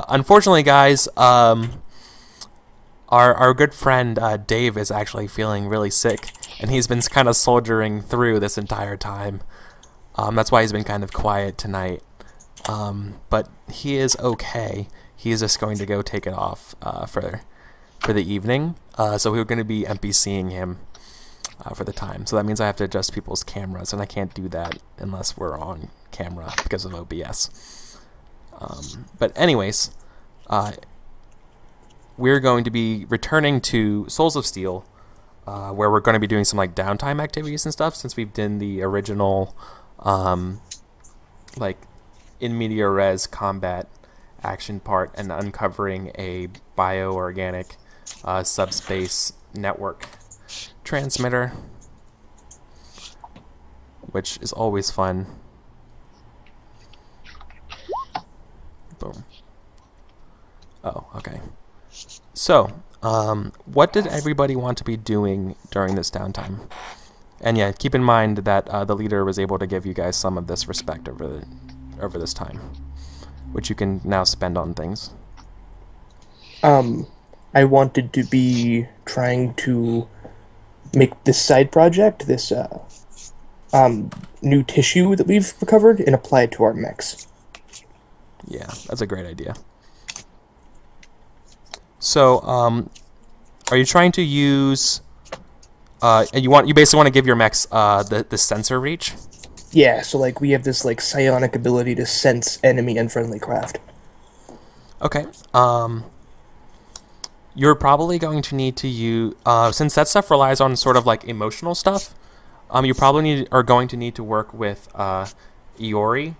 Unfortunately, guys, our good friend Dave is actually feeling really sick, and he's been kind of soldiering through this entire time. That's why he's been kind of quiet tonight. But he is okay. He is just going to go take it off for the evening. So we're going to be NPCing him for the time. So that means I have to adjust people's cameras, and I can't do that unless we're on camera because of OBS. But anyways, we're going to be returning to Souls of Steel, where we're going to be doing some like downtime activities and stuff, since we've done the original like in media res combat action part and uncovering a bioorganic subspace network transmitter, which is always fun. Boom. Oh, okay. So, what did everybody want to be doing during this downtime? And yeah, keep in mind that the leader was able to give you guys some of this respect over this time, which you can now spend on things. I wanted to be trying to make this side project, this new tissue that we've recovered, and apply it to our mechs. Yeah, that's a great idea. So, are you trying to use? You basically want to give your mechs the sensor reach? Yeah, so like we have this like psionic ability to sense enemy and friendly craft. Okay. You're probably going to need to use since that stuff relies on sort of like emotional stuff. You probably are going to need to work with Iori,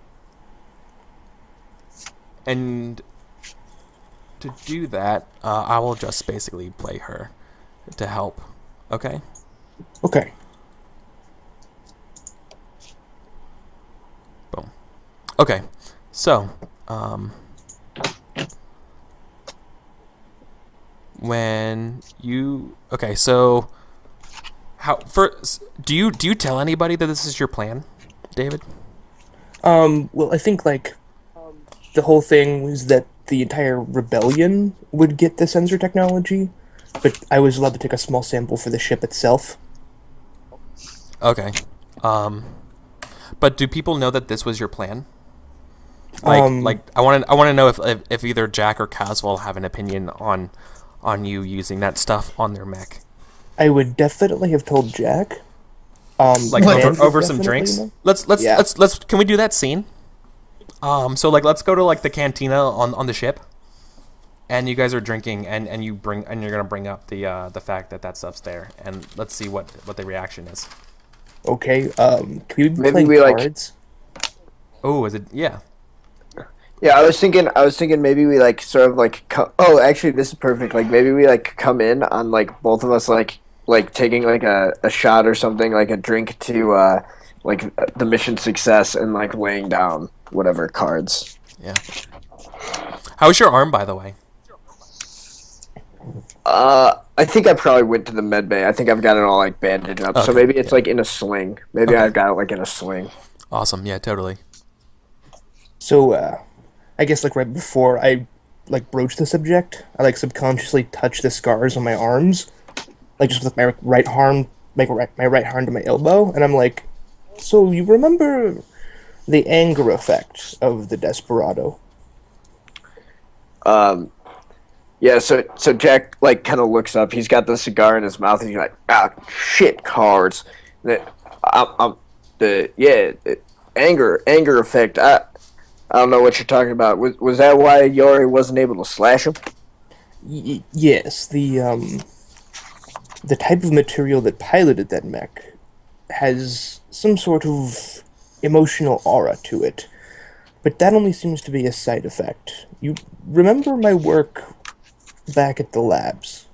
and to do that, I will just basically play her to help. Okay. Okay. Boom. Okay. So, so do you tell anybody that this is your plan, David? Well, I think like the whole thing was that the entire rebellion would get the sensor technology, but I was allowed to take a small sample for the ship itself. Okay. But do people know that this was your plan? Like I want to know if either Jack or Caswell have an opinion on you using that stuff on their mech. I would definitely have told Jack. Like over some drinks. Know. Let's can we do that scene? So like let's go to like the cantina on the ship, and you guys are drinking, and you're gonna bring up the fact that stuff's there, and let's see what the reaction is. Okay. Can we play cards? Oh, is it? Yeah. Yeah, I was thinking maybe we like sort of like oh, actually this is perfect. Like maybe we like come in on like both of us like taking like a shot or something, like a drink to like the mission success, and like laying down whatever cards. Yeah. How's your arm, by the way? I think I probably went to the med bay. I think I've got it all like bandaged up. Okay, so maybe it's like in a sling. Maybe I've got it like in a sling. Awesome. Yeah, totally. So, I guess like right before I like broach the subject, I like subconsciously touch the scars on my arms, like just with my right arm, my right hand to my elbow, and I'm like, so you remember the anger effect of the desperado? Yeah, so Jack like kind of looks up. He's got the cigar in his mouth, and he's like, shit, cards. Anger effect. I don't know what you're talking about. Was that why Yori wasn't able to slash him? Yes, the type of material that piloted that mech has some sort of emotional aura to it, but that only seems to be a side effect. You remember my work back at the labs?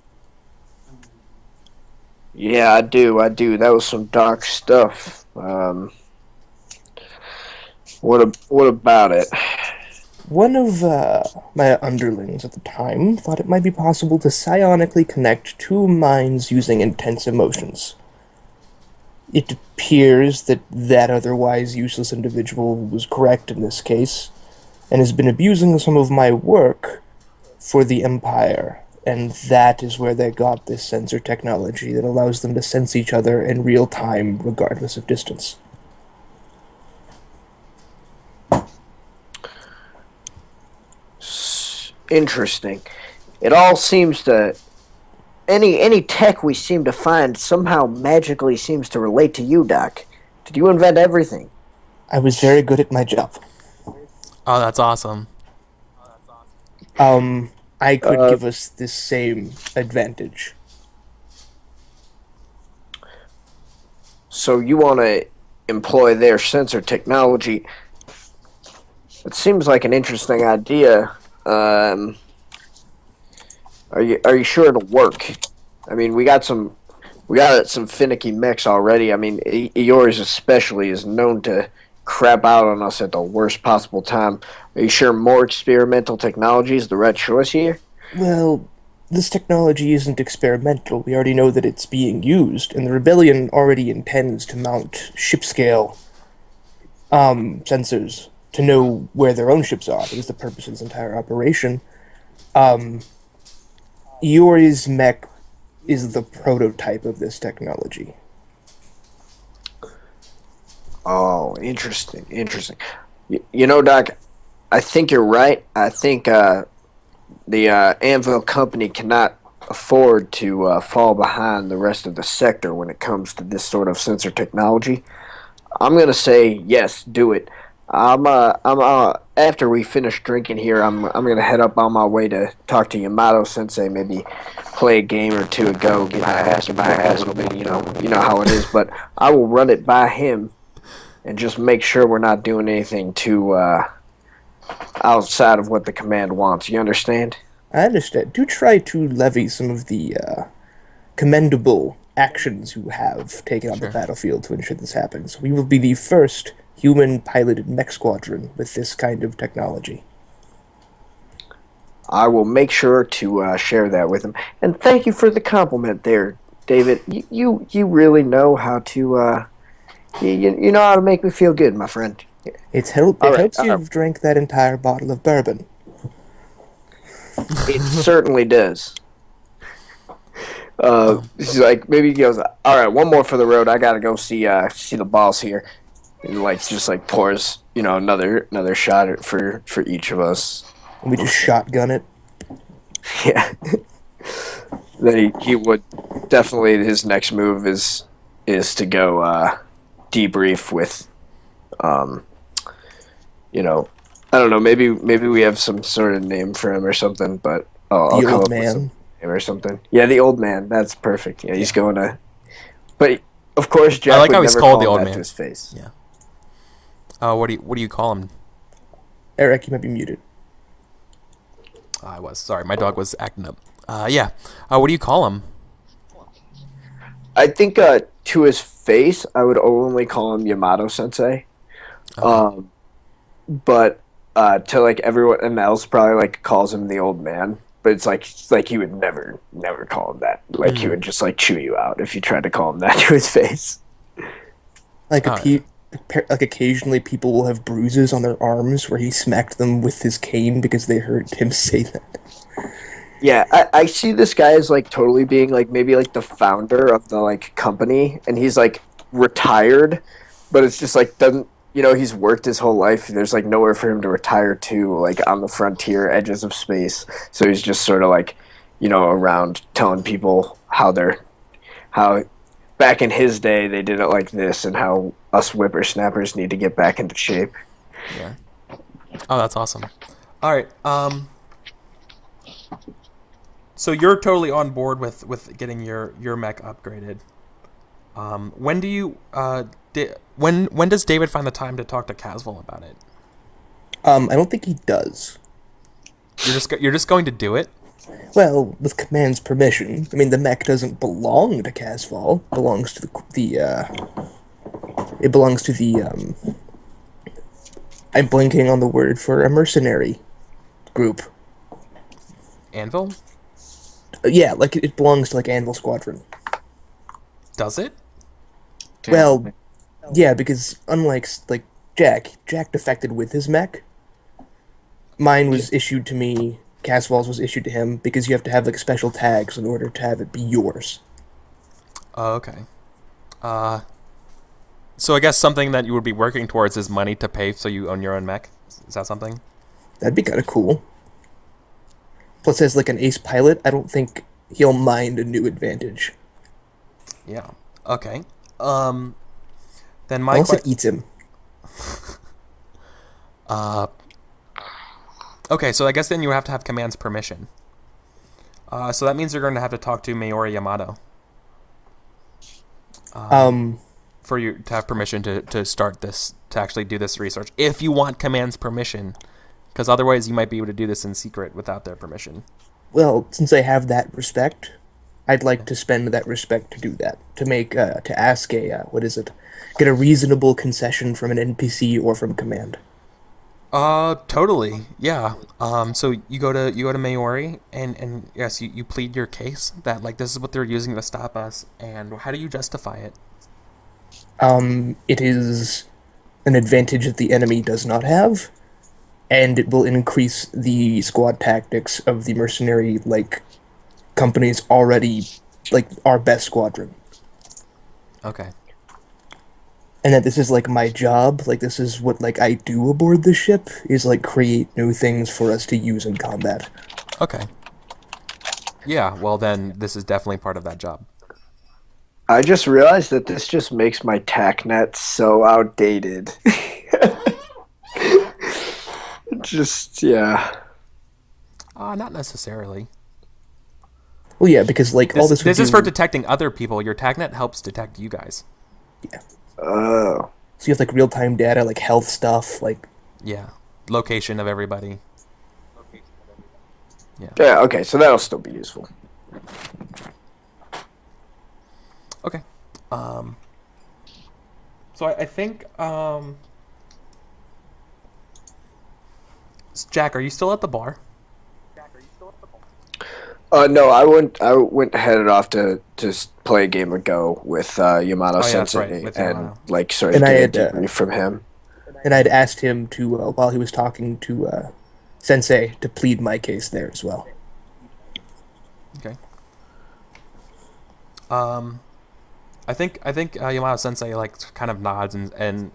Yeah, I do. That was some dark stuff. What about it? One of my underlings at the time thought it might be possible to psionically connect two minds using intense emotions. It appears that otherwise useless individual was correct in this case, and has been abusing some of my work for the Empire, and that is where they got this sensor technology that allows them to sense each other in real time, regardless of distance. Interesting. It all seems to any tech we seem to find somehow magically seems to relate to you, Doc. Did you invent everything? I was very good at my job. Oh, that's awesome. I could give us this same advantage. So you want to employ their sensor technology? It seems like an interesting idea. Are you sure it'll work? I mean, we got some finicky mechs already. I mean, yours especially is known to crap out on us at the worst possible time. Are you sure more experimental technology is the right choice here? Well, this technology isn't experimental. We already know that it's being used, and the Rebellion already intends to mount ship-scale sensors to know where their own ships are. That is the purpose of this entire operation. Yori's mech is the prototype of this technology. Oh, interesting. You know, Doc, I think you're right. I think the Anvil Company cannot afford to fall behind the rest of the sector when it comes to this sort of sensor technology. I'm gonna say yes, do it. After we finish drinking here, I'm gonna head up on my way to talk to Yamato Sensei. Maybe play a game or two ago, get my ass a little bit. You know how it is. But I will run it by him and just make sure we're not doing anything too outside of what the command wants. You understand? I understand. Do try to levy some of the commendable actions you have taken on the battlefield to ensure this happens. We will be the first human-piloted mech squadron with this kind of technology. I will make sure to share that with him. And thank you for the compliment there, David. You really know how to you know how to make me feel good, my friend. It helps you've drank that entire bottle of bourbon. It certainly does. He's like, maybe he goes, all right, one more for the road. I gotta go see the boss here. And just pours, another shot for each of us. And we just shotgun it. Yeah. Then he would definitely, his next move is to go debrief with, I don't know, maybe we have some sort of name for him or something, but I'll The come old up with some man. name or something. Yeah, the old man. That's perfect. Yeah, he's going to. But of course, Jack I like would how he's never called call the him old that man. to his face. Yeah. What do you call him? Eric, you might be muted. I was sorry, my dog was acting up. Yeah. What do you call him? I think to his face, I would only call him Yamato Sensei. Okay. But to everyone else probably calls him the old man. But it's like he would never call him that. He would just chew you out if you tried to call him that to his face. Occasionally people will have bruises on their arms where he smacked them with his cane because they heard him say that. Yeah, I see this guy as totally being maybe the founder of the company, and he's retired, but it's just doesn't, he's worked his whole life. There's nowhere for him to retire to, on the frontier edges of space. So he's just sort of around telling people how back in his day they did it like this, and how us whippersnappers need to get back into shape. Yeah. Oh, that's awesome. All right. So you're totally on board with getting your mech upgraded. When do you when does David find the time to talk to Casval about it? I don't think he does. You're just going to do it? Well, with Command's permission. I mean, the mech doesn't belong to Casval. It belongs to the I'm blanking on the word for a mercenary group. Anvil? Yeah, it belongs to Anvil Squadron. Does it? Well, yeah, because unlike Jack defected with his mech. Mine was issued to me Casval's was issued to him because you have to have like special tags in order to have it be yours. Oh, okay. So I guess something that you would be working towards is money to pay so you own your own mech. Is that something? That'd be kind of cool. Plus, as like an ace pilot, I don't think he'll mind a new advantage. Yeah. Okay. Then my Unless it eats him. Okay, so I guess then you have to have command's permission. So that means you're going to have to talk to Mayori Yamato. For you to have permission to start this, to actually do this research. If you want command's permission. Because otherwise you might be able to do this in secret without their permission. Well, since I have that respect, I'd like to spend that respect to do that. To make, to ask get a reasonable concession from an NPC or from command. Totally. Yeah. So you go to Mayori and yes, you plead your case that like this is what they're using to stop us, and how do you justify it? It is an advantage that the enemy does not have, and it will increase the squad tactics of the mercenary like companies already like our best squadron. Okay. And that this is like my job, like this is what like I do aboard the ship, is like create new things for us to use in combat. Okay. Yeah, well then this is definitely part of that job. I just realized that this just makes my TACnet so outdated. Just, yeah. Not necessarily. Well, yeah, because like all this. This is for detecting other people. Your TACnet helps detect you guys. Yeah. Oh. So you have like real time data, like health stuff, like. Yeah. Location of everybody. Yeah. Okay. So that'll still be useful. Okay. So I think Jack, are you still at the bar? No, I went headed off to just play a game of Go with Yamato Sensei right, and like sort of get a debrief from him. And I'd asked him to while he was talking to Sensei to plead my case there as well. Okay. I think Yamato Sensei like kind of nods and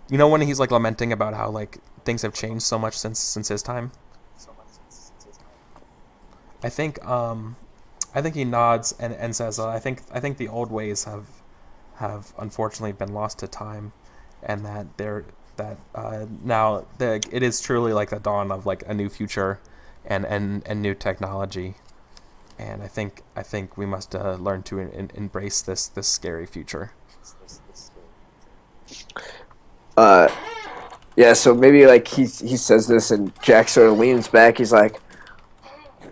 you know when he's like lamenting about how like things have changed so much since his time. I think he nods and says I think the old ways have unfortunately been lost to time, and that now it is truly like the dawn of like a new future and new technology. And I think we must learn to embrace this scary future. Yeah. So maybe like he says this, and Jack sort of leans back. He's like,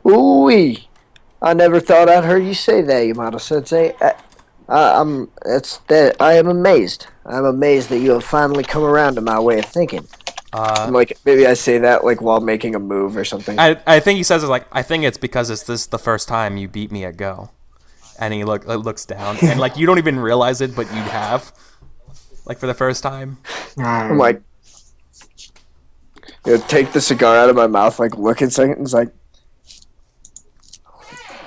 "Ooh-wee, I never thought I'd hear you say that, Yamato Sensei. I am amazed. I'm amazed that you have finally come around to my way of thinking." Like maybe I say that like while making a move or something. I think he says it like I think it's because it's this the first time you beat me at Go, and he looks down and like you don't even realize it, but you have like for the first time. I'm like, take the cigar out of my mouth, like look at second, and it's like,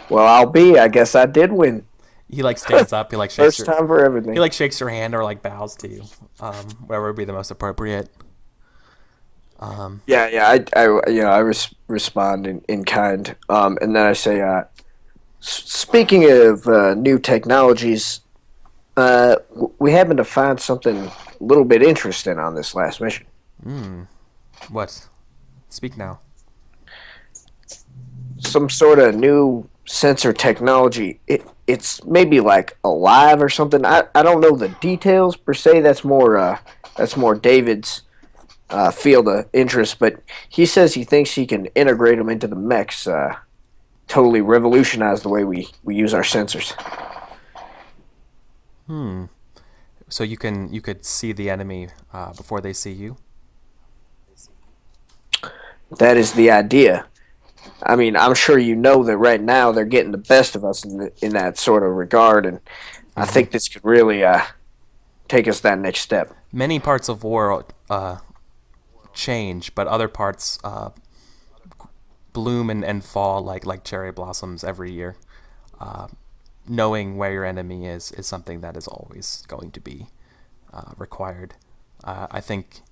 well, I guess I did win. He like stands up. He like shakes first time for everything. He like shakes your hand or like bows to you, whatever would be the most appropriate. I respond in kind, and then I say, speaking of new technologies, we happen to find something a little bit interesting on this last mission. What? Speak now. Some sort of new sensor technology. It's maybe like alive or something. I don't know the details per se. That's more David's field of interest, but he says he thinks he can integrate them into the mechs, totally revolutionize the way we use our sensors. So you could see the enemy before they see you? That is the idea. I mean, I'm sure you know that right now they're getting the best of us in that sort of regard, and I think this could really take us that next step. Many parts of war change, but other parts bloom and fall like cherry blossoms every year. Knowing where your enemy is something that is always going to be required. I think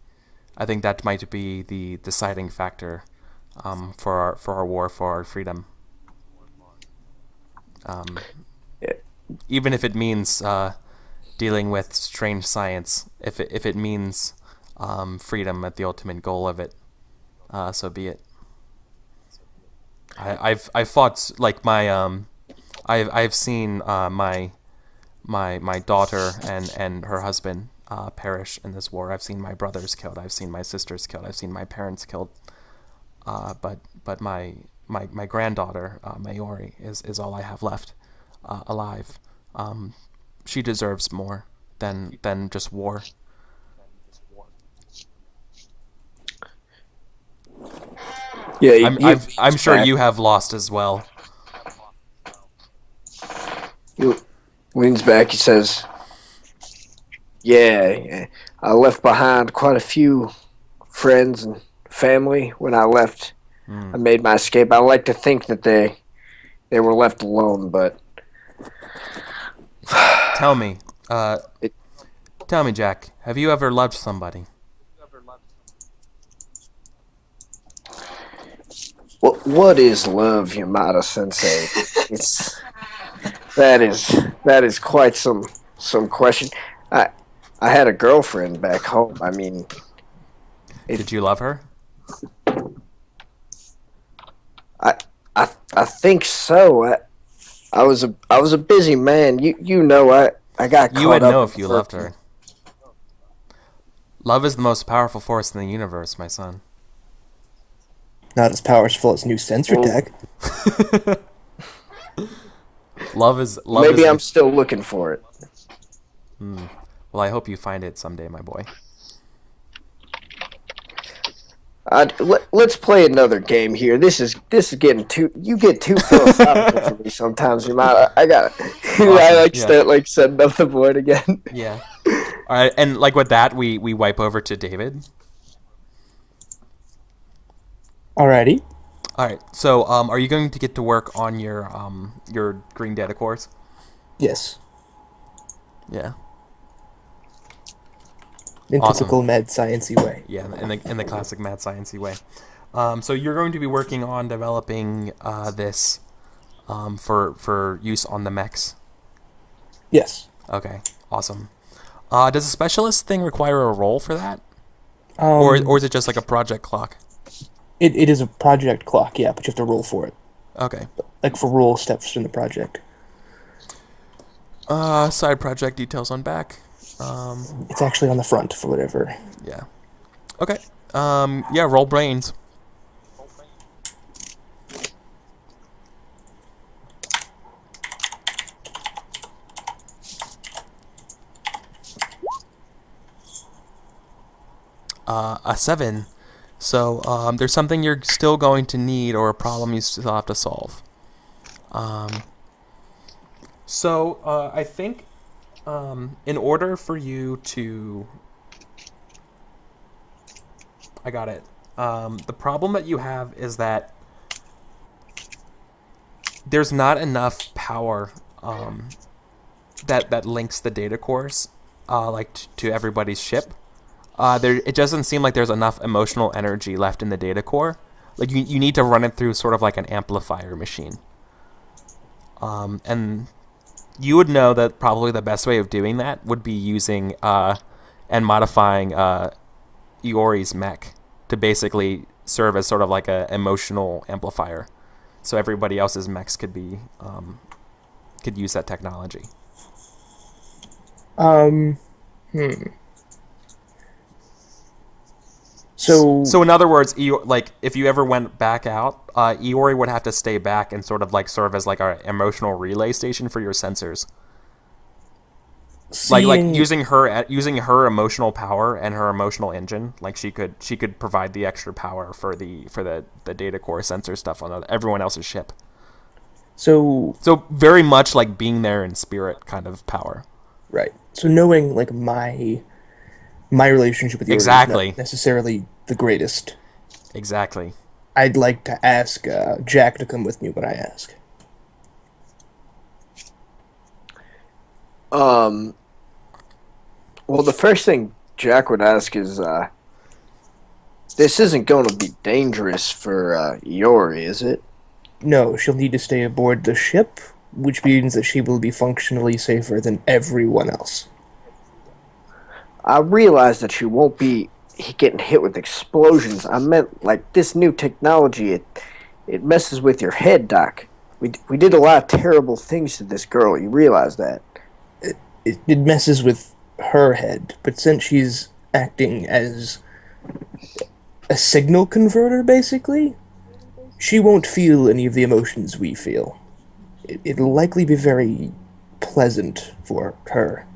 that might be the deciding factor for our war for our freedom. Yeah. Even if it means dealing with strange science, if it means freedom at the ultimate goal of it, so be it. I've fought like my I've seen my daughter and her husband perish in this war. I've seen my brothers killed. I've seen my sisters killed. I've seen my parents killed. But my granddaughter Mayori is all I have left alive. She deserves more than just war. Yeah, I'm sure you have lost as well. He leans back. He says, "Yeah, I left behind quite a few friends and family when I left. I made my escape. I like to think that they were left alone, but tell me, Jack, have you ever loved somebody?" What is love, Yamada Sensei? That is quite some question. I had a girlfriend back home. I mean, did you love her? I think so. I was a busy man. You know I got caught You would up know in if you the loved her. Love is the most powerful force in the universe, my son. Not as powerful as new sensor tech. Love Maybe is I'm still looking for it. Well, I hope you find it someday, my boy. Let's play another game here. This is getting too. You get too philosophical for me sometimes. You might. I got. Awesome. I start setting up the board again. Yeah. All right, and with that, we wipe over to David. Alrighty. All right. So, are you going to get to work on your green data cores? Yes. Yeah. In Awesome. typical mad sciencey way. Yeah, in the classic mad sciencey way. So you're going to be working on developing this for use on the mechs. Yes. Okay. Awesome. Does a specialist thing require a role for that, or is it just like a project clock? It is a project clock, yeah, but you have to roll for it. Okay. Like for roll steps in the project. Side project details on back. It's actually on the front for whatever. Yeah. Okay. Yeah, roll brains. A 7. So there's something you're still going to need, or a problem you still have to solve. So I think in order for you to... I got it. The problem that you have is that there's not enough power that links the data cores to everybody's ship. It doesn't seem like there's enough emotional energy left in the data core. Like you need to run it through sort of like an amplifier machine. And you would know that probably the best way of doing that would be using and modifying Iori's mech to basically serve as sort of like a emotional amplifier, so everybody else's mechs could use that technology. So in other words, if you ever went back out, Iori would have to stay back and sort of like serve as like an emotional relay station for your sensors. Like using her emotional power and her emotional engine, like she could provide the extra power for the data core sensor stuff on everyone else's ship. So very much like being there in spirit kind of power. Right. So knowing like my relationship with you exactly is not necessarily the greatest. Exactly. I'd like to ask Jack to come with me when I ask. Um. Well, the first thing Jack would ask is, this isn't going to be dangerous for Iori, is it? No, she'll need to stay aboard the ship, which means that she will be functionally safer than everyone else. I realize that she won't be getting hit with explosions. I meant like this new technology. It messes with your head, Doc. We did a lot of terrible things to this girl. You realize that? It messes with her head, but since she's acting as a signal converter, basically, she won't feel any of the emotions we feel. It'll likely be very pleasant for her.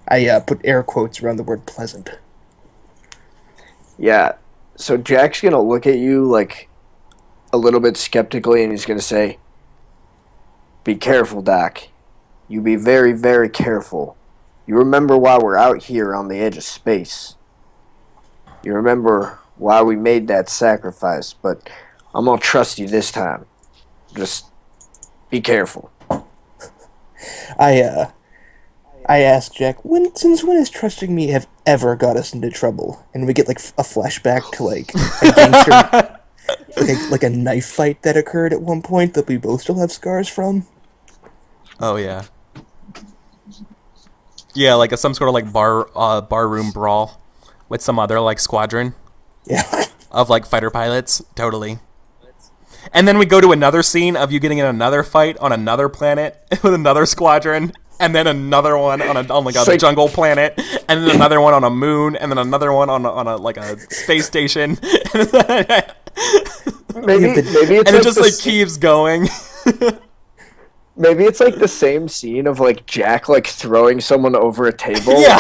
I put air quotes around the word pleasant. Yeah. So Jack's gonna look at you like a little bit skeptically, and he's gonna say, "Be careful, Doc. You be very, very careful. You remember why we're out here on the edge of space. You remember why we made that sacrifice, but I'm gonna trust you this time. Just be careful." I I asked Jack, since when has trusting me have ever got us into trouble? And we get like a flashback to like a gangster, like a knife fight that occurred at one point that we both still have scars from. Oh yeah. Yeah, like some sort of like barroom brawl with some other like squadron Yeah. of like fighter pilots. Totally. And then we go to another scene of you getting in another fight on another planet with another squadron, and then another one on like a jungle planet, and then another one on a moon, and then another one on a like a space station. Maybe it's and it just like keeps going. Maybe it's like the same scene of like Jack like throwing someone over a table. Yeah.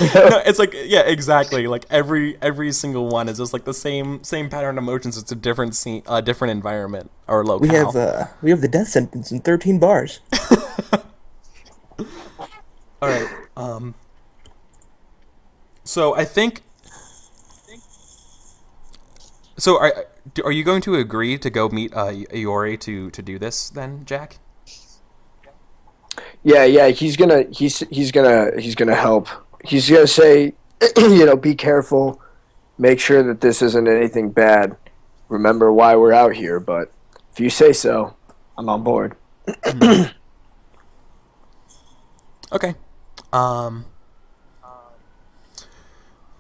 No, it's like, yeah, exactly. Like every single one is just like the same pattern of motions. It's a different scene, a different environment or locale. We have the death sentence in 13 bars. All right. So I think. So are you going to agree to go meet Iori to do this then, Jack? Yeah, he's gonna help. He's gonna say, be careful, make sure that this isn't anything bad. Remember why we're out here, but if you say so, I'm on board. Okay.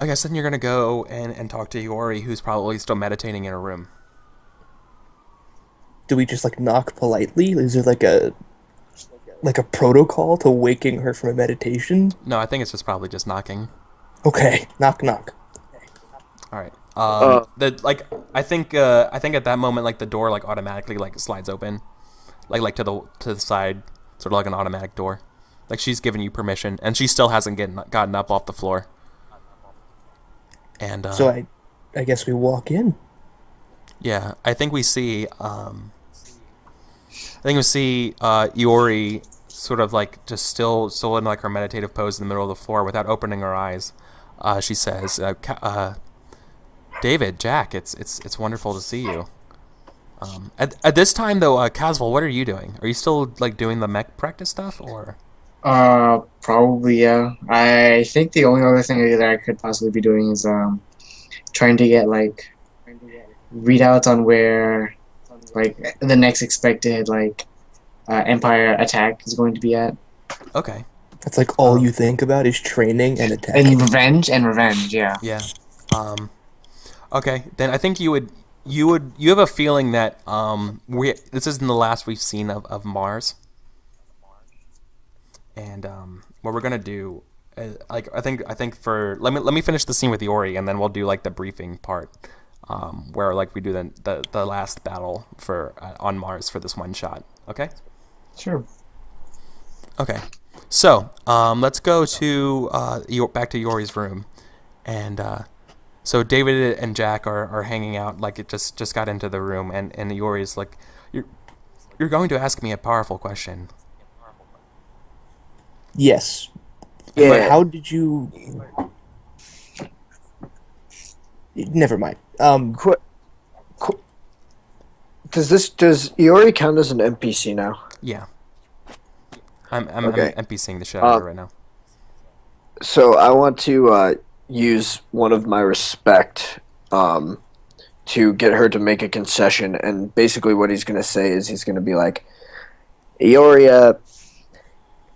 I guess then you're gonna go and talk to Iori, who's probably still meditating in her room. Do we just like knock politely? Is there like a protocol to waking her from a meditation? No, I think it's just probably just knocking. Okay, knock knock. All right. I think at that moment like the door like automatically like slides open, like to the side, sort of like an automatic door. Like she's given you permission, and she still hasn't gotten up off the floor. And so I guess we walk in. Yeah, I think we see Iori sort of like just still in like her meditative pose in the middle of the floor without opening her eyes. She says, "David, Jack, it's wonderful to see you." At this time though, Caswell, what are you doing? Are you still like doing the mech practice stuff or? Probably, yeah. I think the only other thing that I could possibly be doing is trying to get like readouts on where like the next expected like Empire attack is going to be at. Okay. That's like all you think about is training and attack. And revenge, yeah. Yeah. Okay, then I think you have a feeling that this isn't the last we've seen of Mars. And what we're gonna do, like I think let me finish the scene with Iori, and then we'll do like the briefing part, where like we do the last battle for on Mars for this one shot. Okay. Sure. Okay. So let's go to back to Iori's room, and so David and Jack are hanging out. Like it just got into the room, and Iori's like, you're going to ask me a powerful question. Yes. Yeah. But how did you? Never mind. Does Iori count as an NPC now? Yeah. I'm Okay. NPCing the shit out of her right now. So I want to use one of my respect to get her to make a concession, and basically what he's going to say is he's going to be like, Iori,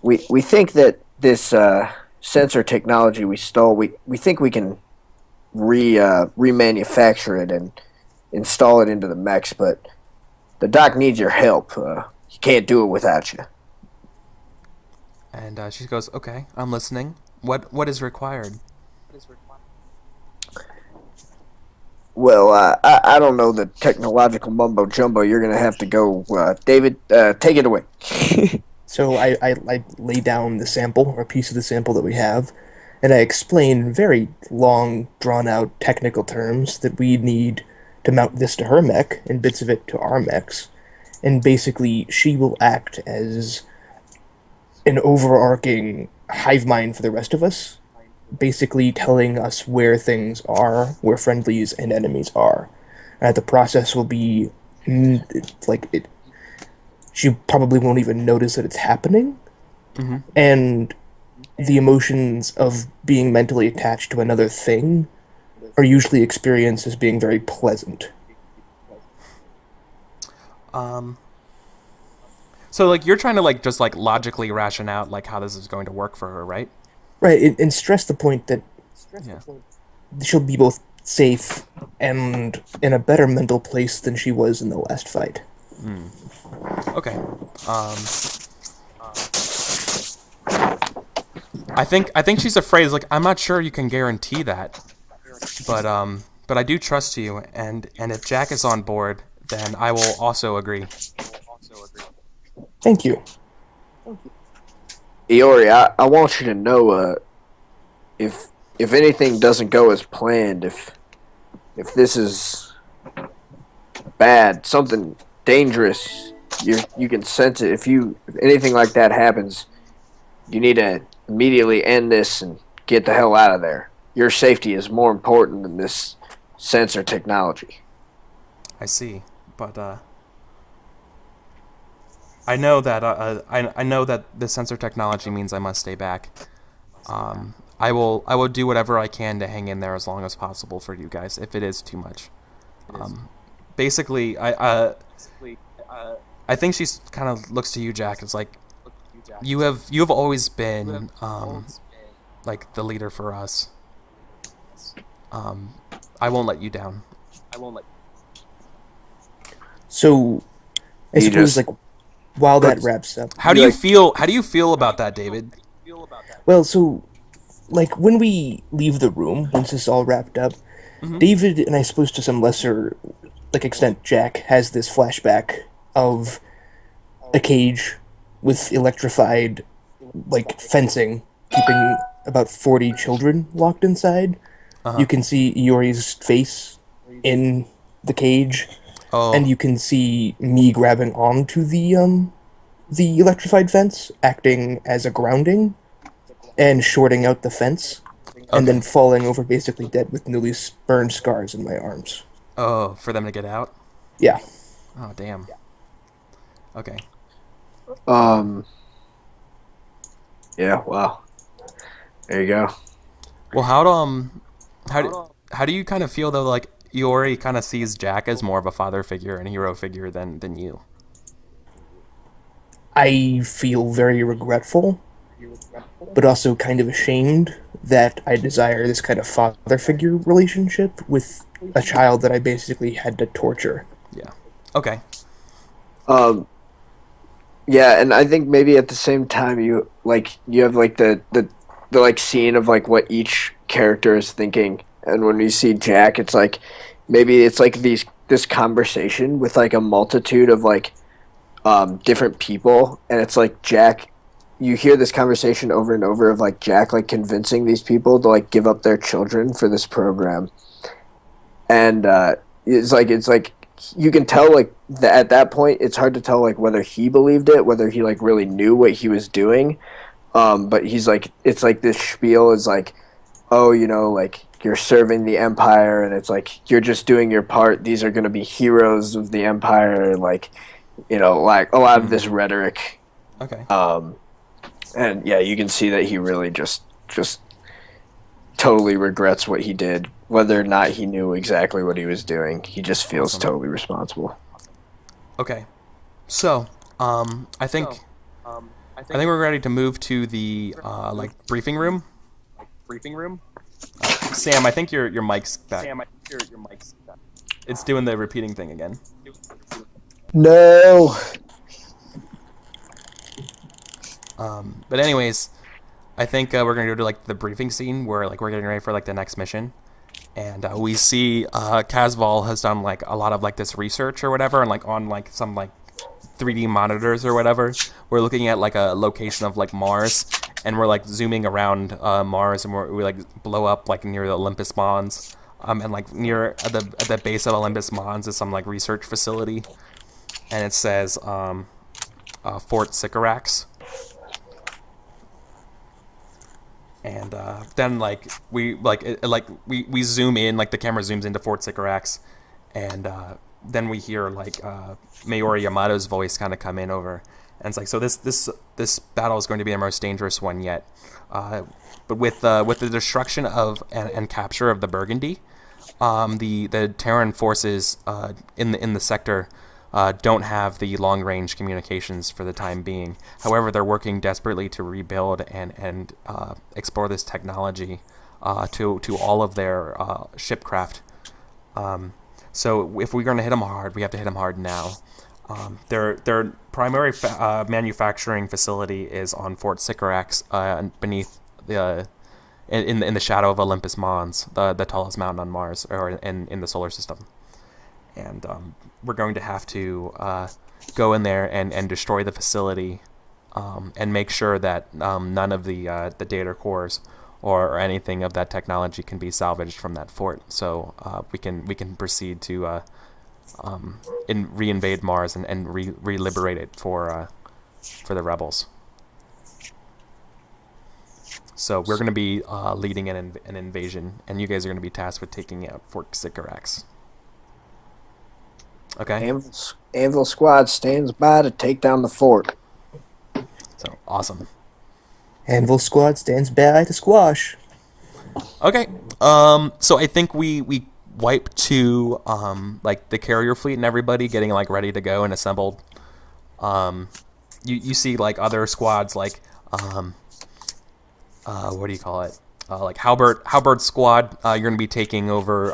we think that this sensor technology we stole, we think we can remanufacture it and install it into the mechs, but the doc needs your help. He can't do it without you. And she goes, "Okay, I'm listening. What is required?" Well, I don't know the technological mumbo jumbo. You're gonna have to go, David. Take it away. So I lay down the sample, or a piece of the sample that we have, and I explain in very long, drawn-out technical terms that we need to mount this to her mech, and bits of it to our mechs. And basically, she will act as an overarching hive mind for the rest of us, basically telling us where things are, where friendlies and enemies are. The process will be she probably won't even notice that it's happening, and the emotions of being mentally attached to another thing are usually experienced as being very pleasant. So like you're trying to like just like logically ration out like how this is going to work for her, right? Right, and stress the point that Yeah. she'll be both safe and in a better mental place than she was in the last fight. Okay. I think she's afraid. Like, I'm not sure you can guarantee that, but I do trust you, and if Jack is on board, then I will also agree. Thank you. Iori, I want you to know, if anything doesn't go as planned, if this is bad, something dangerous, you can sense it. If anything like that happens, you need to immediately end this and get the hell out of there. Your safety is more important than this sensor technology. I see, but I know that I know that the sensor technology means I must stay back. I will do whatever I can to hang in there as long as possible for you guys if it is too much. Basically, I think she's kind of looks to you, Jack. It's like you have always been like the leader for us. I won't let you down. So, I You suppose, just- while that wraps up... How do you feel? How do you feel about that, David? Well, so, when we leave the room, once this is all wrapped up, David, and I suppose to some lesser, extent, Jack, has this flashback of a cage with electrified, fencing, keeping about 40 children locked inside. You can see Iori's face in the cage, and you can see me grabbing onto the electrified fence, acting as a grounding, and shorting out the fence, and then falling over basically dead with newly burned scars in my arms. Oh, for them to get out? Yeah. Oh, damn. Okay. Yeah, wow. There you go. Well, how do you kind of feel though? Like Iori kind of sees Jack as more of a father figure and hero figure than you. I feel very regretful, but also kind of ashamed that I desire this kind of father figure relationship with a child that I basically had to torture. Yeah. Okay. Yeah, and I think maybe at the same time you have the scene of what each character is thinking, and when you see Jack, it's maybe it's this conversation with a multitude of different people, and it's Jack. You hear this conversation over and over of Jack convincing these people to give up their children for this program, and it's you can tell at that point it's hard to tell whether he believed it, whether he really knew what he was doing, but he's it's this spiel is oh, like you're serving the Empire, and it's like you're just doing your part. These are going to be heroes of the Empire, like like a lot of this rhetoric. Okay. And yeah, you can see that he really just totally regrets what he did, whether or not he knew exactly what he was doing. He just feels totally responsible. Okay. So, I think we're ready to move to the briefing room. Sam, I think your mic's back. It's doing the repeating thing again. No. But anyways, I think we're gonna go to like the briefing scene where like we're getting ready for like the next mission, and we see Casval has done like a lot of like this research or whatever, and like on like some like 3D monitors or whatever. We're looking at like a location of like Mars, and we're like zooming around Mars, and we like blow up like near the Olympus Mons, and like near at the base of Olympus Mons is some like research facility, and it says Fort Sycorax. And then like we zoom in, like the camera zooms into Fort Sycorax, and then we hear like Mayor Yamato's voice kind of come in over, and it's like, so this battle is going to be the most dangerous one yet. But with the destruction of and capture of the Burgundy, the Terran forces in the sector don't have the long-range communications for the time being. However, they're working desperately to rebuild and explore this technology to all of their shipcraft. So if we're going to hit them hard, we have to hit them hard now. Their primary manufacturing facility is on Fort Sycorax, beneath in the shadow of Olympus Mons, the tallest mountain on Mars, or in the solar system. And we're going to have to go in there and destroy the facility, and make sure that none of the data cores or anything of that technology can be salvaged from that fort. So we can proceed to reinvade Mars and re-liberate it for the rebels. So we're going to be leading an invasion, and you guys are going to be tasked with taking out Fort Sycorax. Okay. Anvil Squad stands by to take down the fort. So awesome. Anvil Squad stands by to squash. Okay. So I think we wipe to like the carrier fleet and everybody getting like ready to go and assembled. You see like other squads like what do you call it? Like Halbert squad, you're gonna be taking over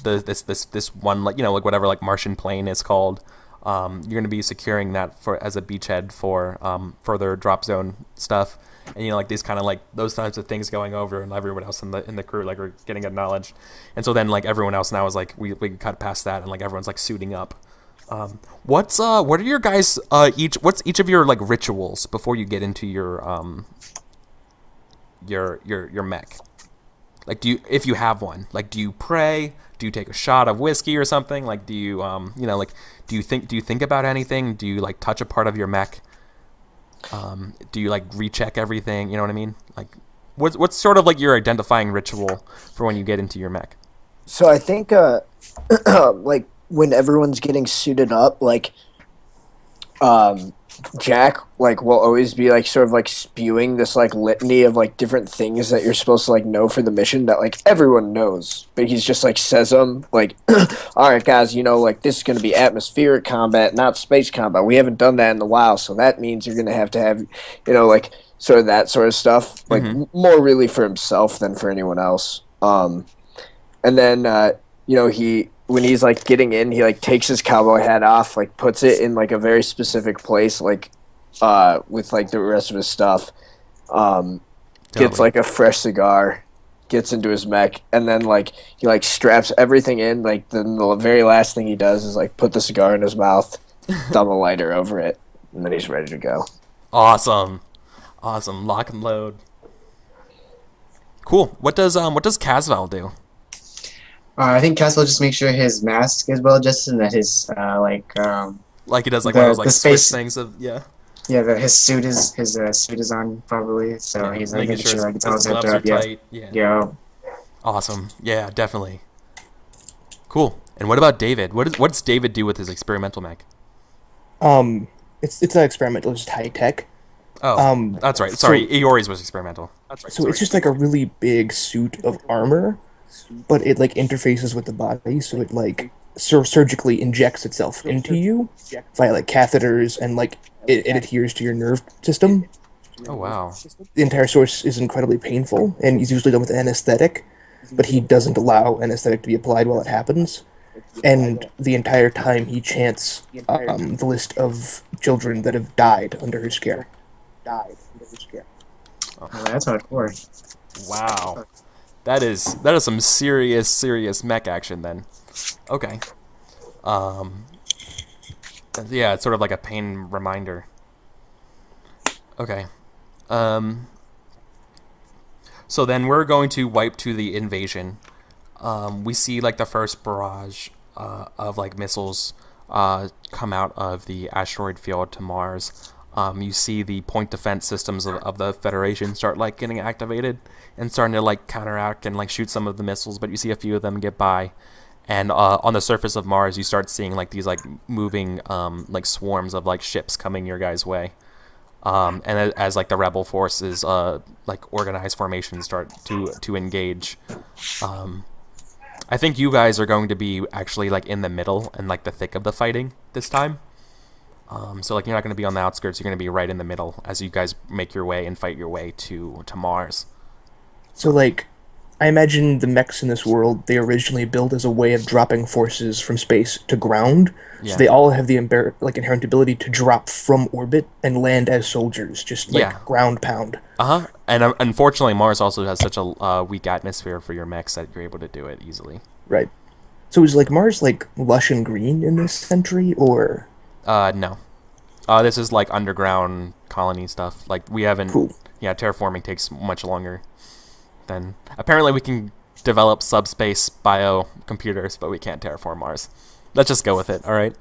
this one, like like whatever like Martian plane is called. You're gonna be securing that as a beachhead for further drop zone stuff, and like these kind of like those types of things going over, and everyone else in the crew like are getting acknowledged, and so then like everyone else now is like we cut past that, and like everyone's like suiting up. What are your guys what's each of your like rituals before you get into your mech? Like, if you have one, like, do you pray? Do you take a shot of whiskey or something? Like, do you do you think about anything? Do you like touch a part of your mech? Do you like recheck everything? You know what I mean? Like, what's sort of like your identifying ritual for when you get into your mech? So I think like when everyone's getting suited up, like Jack like will always be like sort of like spewing this like litany of like different things that you're supposed to like know for the mission that like everyone knows, but he's just like says them like, all right guys, like this is going to be atmospheric combat, not space combat. We haven't done that in a while, so that means you're going to have like sort of that sort of stuff, like more really for himself than for anyone else. And then when he's like getting in, he like takes his cowboy hat off, like puts it in like a very specific place, like with like the rest of his stuff. Gets like a fresh cigar, gets into his mech, and then like he like straps everything in. Like then the very last thing he does is like put the cigar in his mouth, dump a lighter over it, and then he's ready to go. Awesome. Lock and load. Cool. What does Casval do? I think Cass will just make sure his mask is well adjusted and that his like he does like one of those like space things of his suit is on properly, so he's like making sure like it's all zipped up. Tight. Yeah. Awesome. Yeah, definitely. Cool. And what about David? What's David do with his experimental mech? It's not experimental, it's just high tech. Oh, that's right. Sorry, Iori's was experimental. So it's just like a really big suit of armor, but it like interfaces with the body, so it like surgically injects itself into you via like catheters, and like it adheres to your nerve system. Oh wow. The entire source is incredibly painful, and is usually done with anesthetic, but he doesn't allow anesthetic to be applied while it happens. And the entire time he chants the list of children that have died under his care. Oh, that's hardcore. Wow. That is some serious mech action then. Okay. Yeah, it's sort of like a pain reminder. Okay. So then we're going to wipe to the invasion. We see like the first barrage of like missiles come out of the asteroid field to Mars. You see the point defense systems of the Federation start like getting activated and starting to like counteract and like shoot some of the missiles, but you see a few of them get by. And on the surface of Mars, you start seeing like these like moving like swarms of like ships coming your guys' way. And as like the rebel forces like organized formations start to engage. I think you guys are going to be actually like in the middle and like the thick of the fighting this time. So like you're not going to be on the outskirts, you're going to be right in the middle as you guys make your way and fight your way to Mars. So like, I imagine the mechs in this world, they originally built as a way of dropping forces from space to ground. Yeah. So they all have the inherent ability to drop from orbit and land as soldiers, just like ground pound. And unfortunately, Mars also has such a weak atmosphere for your mechs that you're able to do it easily. Right. So is like Mars like lush and green in this century, or? No. This is like underground colony stuff. Like we haven't. Cool. Yeah, terraforming takes much longer. Then apparently we can develop subspace bio computers, but we can't terraform Mars. Let's just go with it. All right.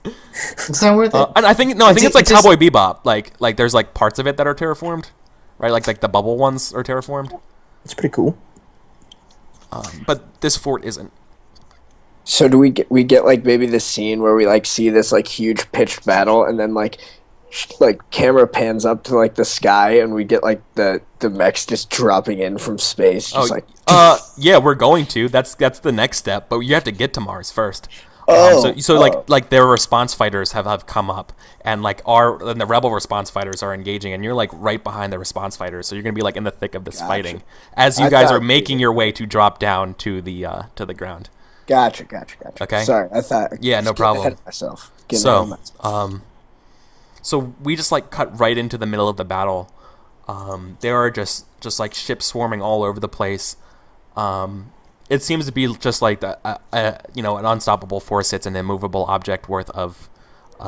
It's not worth it. And I think it's like Cowboy Bebop. Like there's like parts of it that are terraformed, right? Like the bubble ones are terraformed. It's pretty cool. But this fort isn't. So do we get like maybe this scene where we like see this like huge pitched battle, and then like camera pans up to like the sky, and we get like the mechs just dropping in from space, just yeah, we're going to. That's the next step, but you have to get to Mars first. Like their response fighters have come up, and like the rebel response fighters are engaging, and you're like right behind the response fighters, so you're gonna be like in the thick of this fighting as you guys are making your way to drop down to the ground. Gotcha. Okay. Sorry, I thought. Yeah, no problem. Ahead of myself. So we just like cut right into the middle of the battle. There are just like ships swarming all over the place. It seems to be just like an unstoppable force. It's an immovable object worth of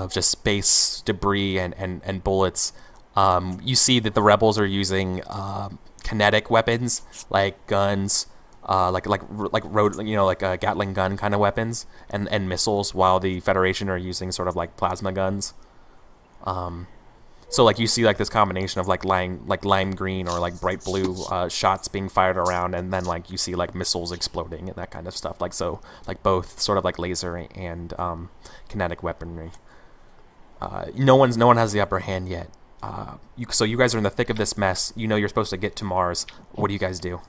just space debris and bullets. You see that the rebels are using kinetic weapons like guns. Like Gatling gun kind of weapons and missiles, while the Federation are using sort of like plasma guns. So like you see like this combination of like lime green or like bright blue shots being fired around, and then like you see like missiles exploding and that kind of stuff. Like so like both sort of like laser and kinetic weaponry. No one has the upper hand yet. So you guys are in the thick of this mess. You know you're supposed to get to Mars. What do you guys do?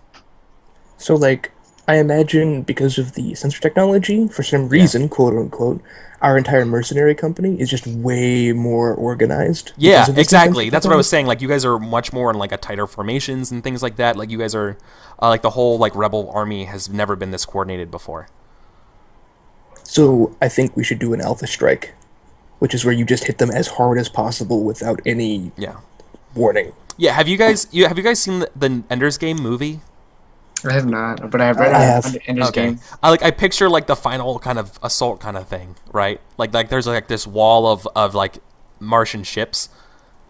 So, like, I imagine because of the sensor technology, for some reason, quote unquote, our entire mercenary company is just way more organized. Yeah, exactly. That's what I was saying. Like, you guys are much more in like a tighter formations and things like that. Like, you guys are like the whole like rebel army has never been this coordinated before. So, I think we should do an alpha strike, which is where you just hit them as hard as possible without any warning. Yeah. Have you guys seen the Ender's Game movie? I have not, but I have read Ender's Game. I picture like the final kind of assault kind of thing, right? Like there's like this wall of like Martian ships,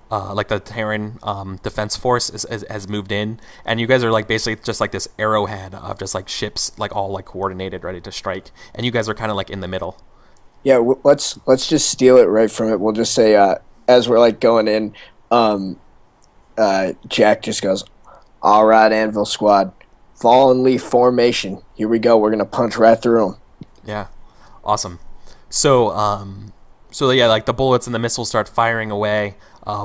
like the Terran defense force has moved in, and you guys are like basically just like this arrowhead of just like ships like all like coordinated, ready to strike, and you guys are kind of like in the middle. Yeah, let's just steal it right from it. We'll just say as we're like going in, Jack just goes, "All right, Anvil Squad. Fallen leaf formation. Here we go. We're gonna punch right through them. Yeah, awesome. So so yeah, like the bullets and the missiles start firing away.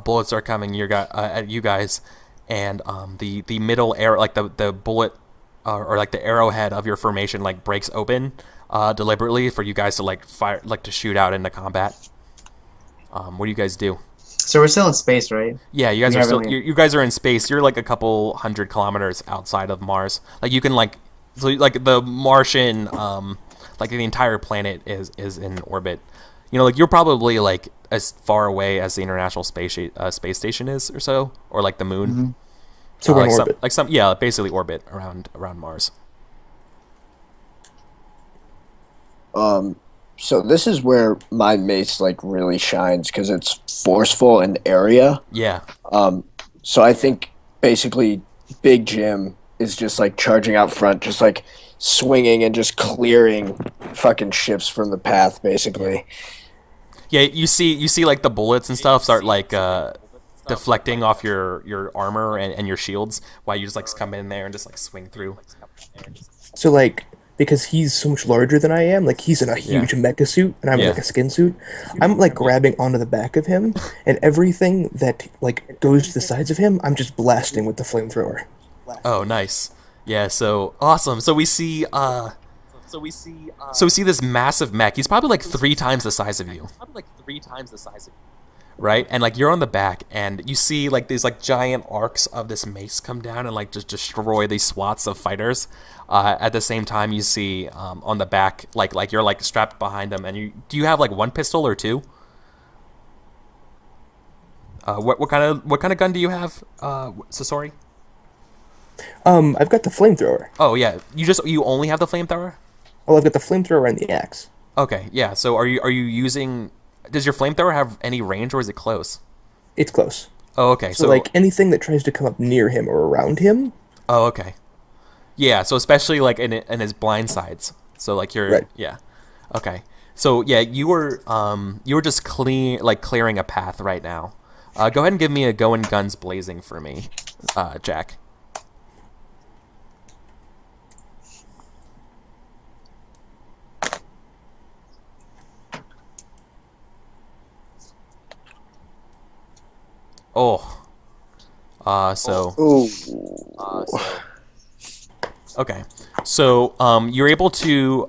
Bullets are coming at you guys, and the middle arrow, like the bullet or like the arrowhead of your formation, like breaks open deliberately for you guys to like fire, like to shoot out into combat. What do you guys do? So we're still in space, right? Yeah, you guys are still. You guys are in space. You're like a couple 100 kilometers outside of Mars. Like you can like the Martian, like the entire planet is in orbit. You know, like you're probably like as far away as the International Space Station is, or so, or like the moon. Mm-hmm. So we're in orbit. Yeah, basically orbit around Mars. So this is where my mace like really shines because it's forceful in area. Yeah. So I think basically Big Jim is just like charging out front, just like swinging and just clearing fucking ships from the path, basically. Yeah, you see like the bullets and stuff start like deflecting off your armor and your shields while you just like come in there and just like swing through. So like, because he's so much larger than I am, like he's in a huge mecha suit and I'm in like a skin suit, I'm like grabbing onto the back of him and everything that like goes to the sides of him, I'm just blasting with the flamethrower. Oh, nice. Yeah, so awesome. So we see this massive mech. He's probably like 3 times the size of you. Right? And like you're on the back and you see like these like giant arcs of this mace come down and like just destroy these swaths of fighters. At the same time you see on the back like you're like strapped behind them, and do you have like 1 pistol or 2? What kind of gun do you have, Sasori? I've got the flamethrower. Oh yeah, you only have the flamethrower? Well, I've got the flamethrower and the axe. Okay, yeah. So are you using? Does your flamethrower have any range, or is it close? It's close. Oh, okay. So like anything that tries to come up near him or around him. Oh, okay. Yeah. So especially like in his blind sides. So like you're right. Yeah. Okay. So yeah, you were just clearing a path right now. Go ahead and give me a going guns blazing for me, Jack. Oh. Okay. So you're able to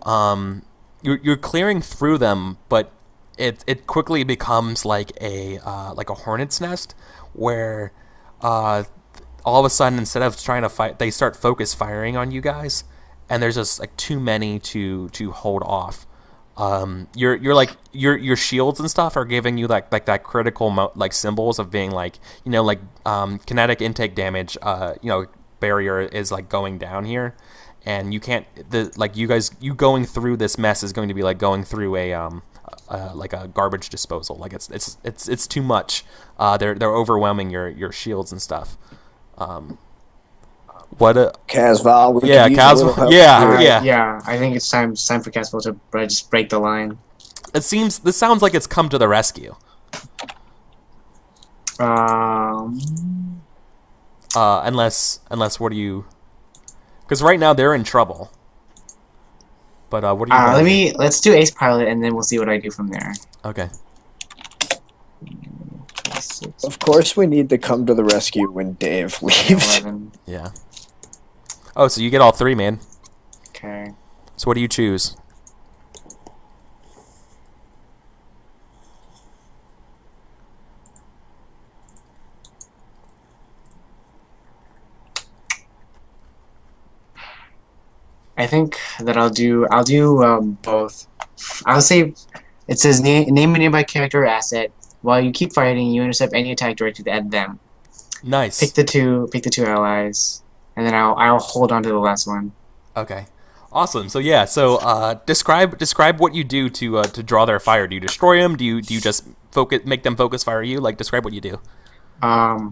you're clearing through them, but it quickly becomes like a hornet's nest where all of a sudden, instead of trying to fight, they start focus firing on you guys, and there's just like too many to hold off. Your shields and stuff are giving you like that critical like symbols of being like, you know, like kinetic intake damage, barrier is like going down here, and you can't you going through this mess is going to be like going through a like a garbage disposal. Like it's too much. They're overwhelming your shields and stuff. What a Casval. Casval. Yeah. I think it's time for Casval to just break the line. This sounds like it's come to the rescue. Unless what do you? Because right now they're in trouble. But what do you? Let's do Ace Pilot and then we'll see what I do from there. Okay. Of course, we need to come to the rescue when Dave leaves. 11. Yeah. Oh, so you get all 3, man. Okay. So what do you choose? I think that I'll do both. I'll say it says name a nearby character or asset. While you keep fighting, you intercept any attack directed at them. Nice. Pick the two allies, and then I'll hold on to the last one. Okay. Awesome. So yeah. So describe what you do to draw their fire. Do you destroy them? Do you just make them focus fire you? Like describe what you do. I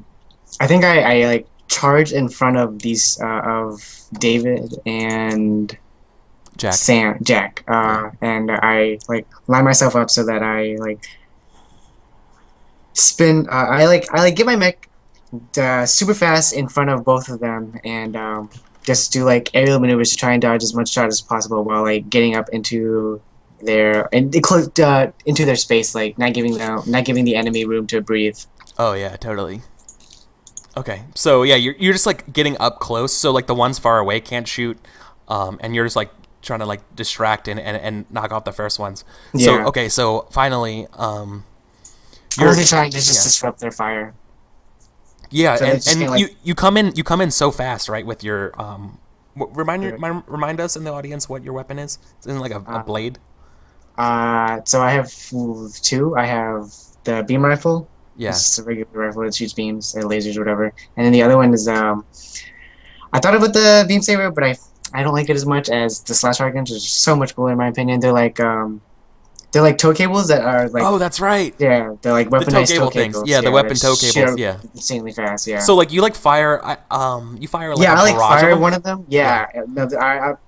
think I like charge in front of these of David and Jack. And I like line myself up so that I like spin. I get my mech super fast in front of both of them, and just do like aerial maneuvers to try and dodge as much shot as possible while like getting up into into their space, like not giving the enemy room to breathe. Oh yeah, totally. Okay, so yeah, you're just like getting up close, so like the ones far away can't shoot, and you're just like trying to like distract and knock off the first ones. So Yeah. okay, so finally, You're only trying to just disrupt their fire. yeah, So and it's just kinda you come in so fast, right? With your remind us in the audience what your weapon is. It's in like a blade. So I have two. I have the beam rifle. Yeah. It's just a regular rifle that shoots beams and lasers or whatever. And then the other one is I thought about the beam saber, but I don't like it as much as the slash shotguns, which is so much cooler in my opinion. They're like tow cables that are like Oh, that's right. yeah, they're like weaponized cable tow things. cables. Yeah, the weapon which tow cables, shoot yeah. insanely fast. Yeah. So like you like fire, you fire like yeah, a I like barrage fire of them? one of them. Yeah, no,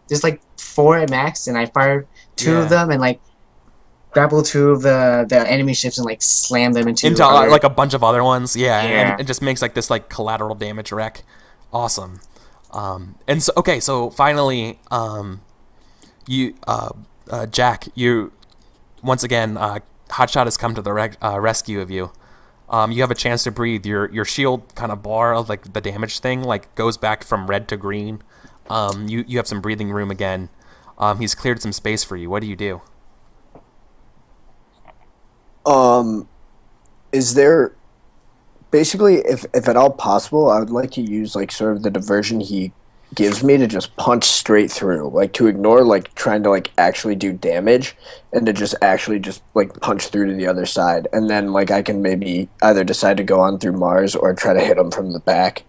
there's like 4 at max, and I fired 2 Yeah. of them, and like grapple 2 of the enemy ships and like slam them into other- like a bunch of other ones. Yeah, Yeah. and it just makes like this like collateral damage wreck. Awesome. And so okay, so finally, you Jack, you once again, Hotshot has come to the rescue of you. You have a chance to breathe. Your shield kind of bar, like the damage thing, like goes back from red to green. You have some breathing room again. He's cleared some space for you. What do you do? Is there basically, if at all possible, I would like to use like sort of the diversion he gives me to just punch straight through, like to ignore like trying to like actually do damage and to just actually just like punch through to the other side, and then like I can maybe either decide to go on through Mars or try to hit him from the back.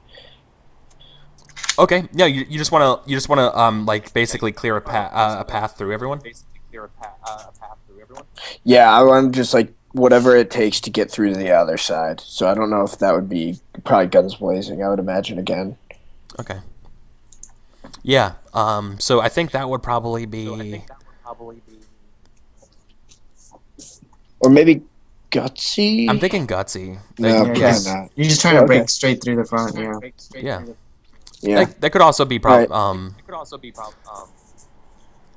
Okay, yeah, you just want to like basically clear a path through everyone. Yeah, I want to just like whatever it takes to get through to the other side. So I don't know if that would be probably guns blazing, I would imagine again. Okay. Yeah. So I think that would probably be. Or maybe gutsy. I'm thinking gutsy. No, Yeah, probably just- not. You're just trying to Okay. break straight through the front. Yeah. Yeah. Yeah. That could also be Right. I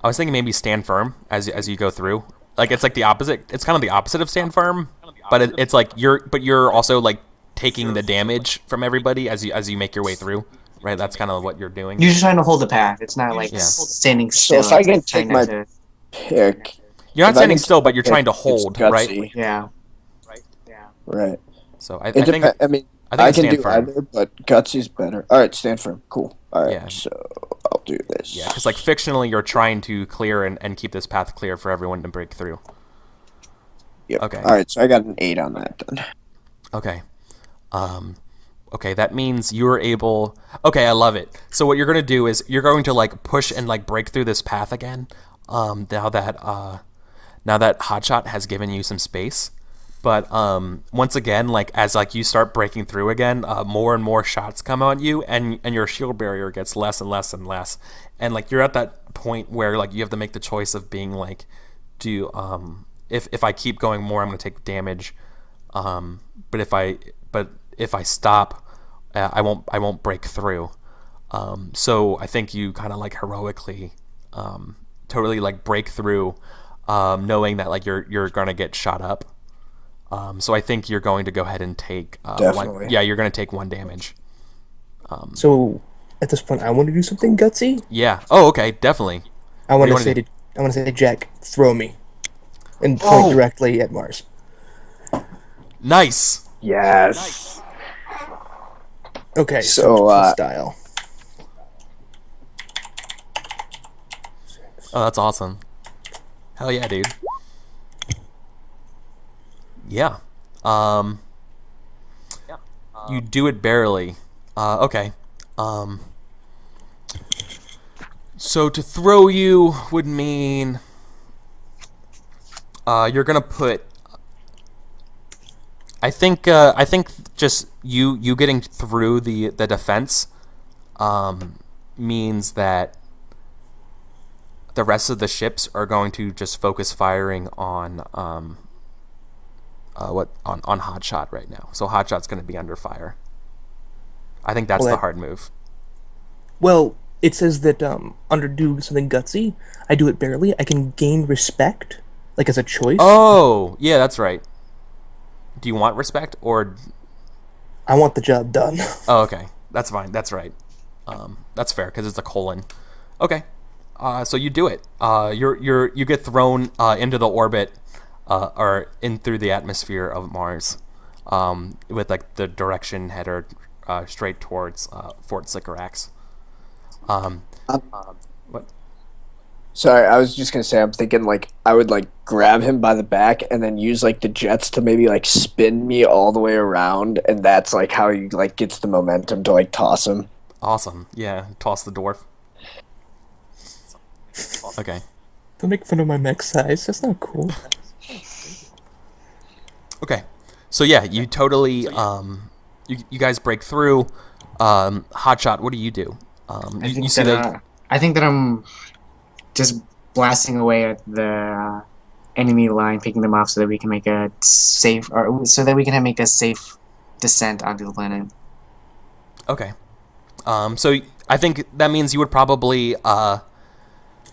was thinking maybe stand firm as you go through. Like it's like the opposite. It's kind of the opposite of stand firm, but it's like you're also like taking the damage from everybody as you make your way through. Right. That's kind of what you're doing. You're just trying to hold the path. It's not like Yeah. standing So still. if I It's can like take trying my not to- pick. You're not if I standing can still, take but you're my trying to pick, it's hold, right? gutsy. Yeah. Right. So I It think depends. I mean, I think I it's can stand do firm. either, but gutsy's better. All right, stand firm. Cool. All right, Yeah. so I'll do this. Yeah, because like fictionally, you're trying to clear and keep this path clear for everyone to break through. Yep. Okay. All right, so I got an 8 on that then. Okay. Okay, that means you're able. Okay, I love it. So what you're gonna do is you're going to like push and like break through this path again. Now that Hotshot has given you some space, but once again, like as like you start breaking through again, more and more shots come at you, and your shield barrier gets less and less and less, and like you're at that point where like you have to make the choice of being like, if I keep going more, I'm gonna take damage, but if I stop, I won't break through. So I think you kind of like heroically, totally like break through, knowing that like you're gonna get shot up. So I think you're going to go ahead and take Definitely. you're gonna take 1 damage. So at this point, I want to do something gutsy. Yeah. Oh, okay, definitely. I want do you to say wanna to I want to say, Jack, throw me, and point directly at Mars. Nice. Yes. Okay, So, style. Oh, that's awesome. Hell yeah, dude. Yeah. You do it barely. Okay. So to throw you would mean you're gonna put. I think just you getting through the defense means that the rest of the ships are going to just focus firing on Hotshot right now. So Hotshot's going to be under fire. I think that's Well, the that- hard move. Well, it says that under do something gutsy, I do it barely. I can gain respect, like as a choice. Oh, yeah, that's right. Do you want respect or? I want the job done. Oh, okay, that's fine. That's right. That's fair because it's a colon. Okay, so you do it. You get thrown into the orbit, or in through the atmosphere of Mars, with like the direction header straight towards Fort Sycorax. What? Sorry, I was just gonna say, I'm thinking like I would like grab him by the back and then use like the jets to maybe like spin me all the way around, and that's like how he like gets the momentum to like toss him. Awesome. Yeah, toss the dwarf. Okay. Don't make fun of my mech size. That's not cool. Okay. So yeah, you totally you guys break through. Hotshot, what do you do? You see the I think that I'm just blasting away at the enemy line, picking them off so that we can make a safe, or so that we can make a safe descent onto the planet. Okay. So I think that means you would probably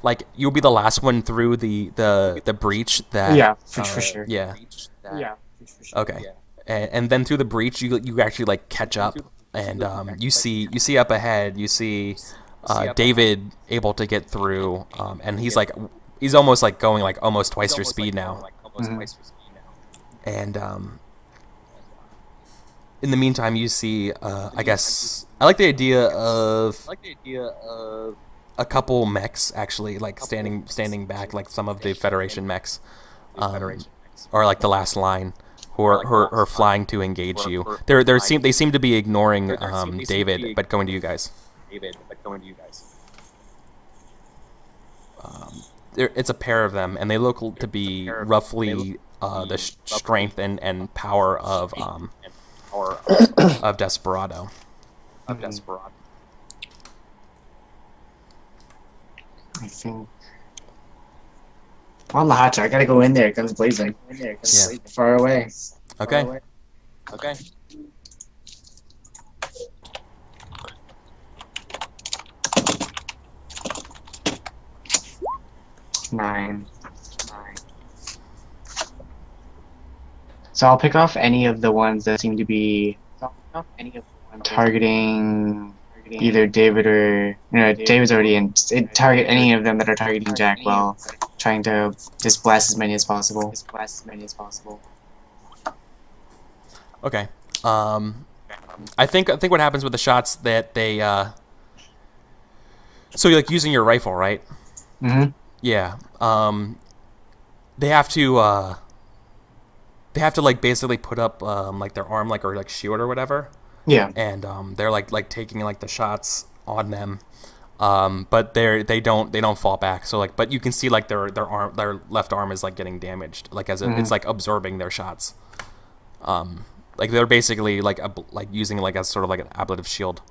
like you'll be the last one through the breach that Yeah, for sure. Yeah. Yeah. Okay. And then through the breach you actually like catch up and you see up ahead, you see David able to get through and he's almost like going like almost twice your speed now. And in the meantime, you see, I guess I like the idea of a couple mechs actually, like standing back, like some of the Federation mechs, or like the last line, who are flying to engage you. They seem to be ignoring David, but going to you guys. It's a pair of them, and they look to be roughly the strength and power of Desperado. I think. On the hotshot, I gotta go in there. Guns blazing. Yeah. Far away. Okay. 9. So I'll pick off any of the ones that seem to be targeting either David or David's already in. Target any of them that are targeting Jack while trying to just blast as many as possible. Okay. I think what happens with the shots that they so you're like using your rifle, right? Mm-hmm. Yeah. They have to like basically put up like their arm like or like shield or whatever. Yeah. And they're like taking like the shots on them. But they don't fall back. So like but you can see like their left arm is like getting damaged like as it's like absorbing their shots. Like they're basically like using like as sort of like an ablative shield.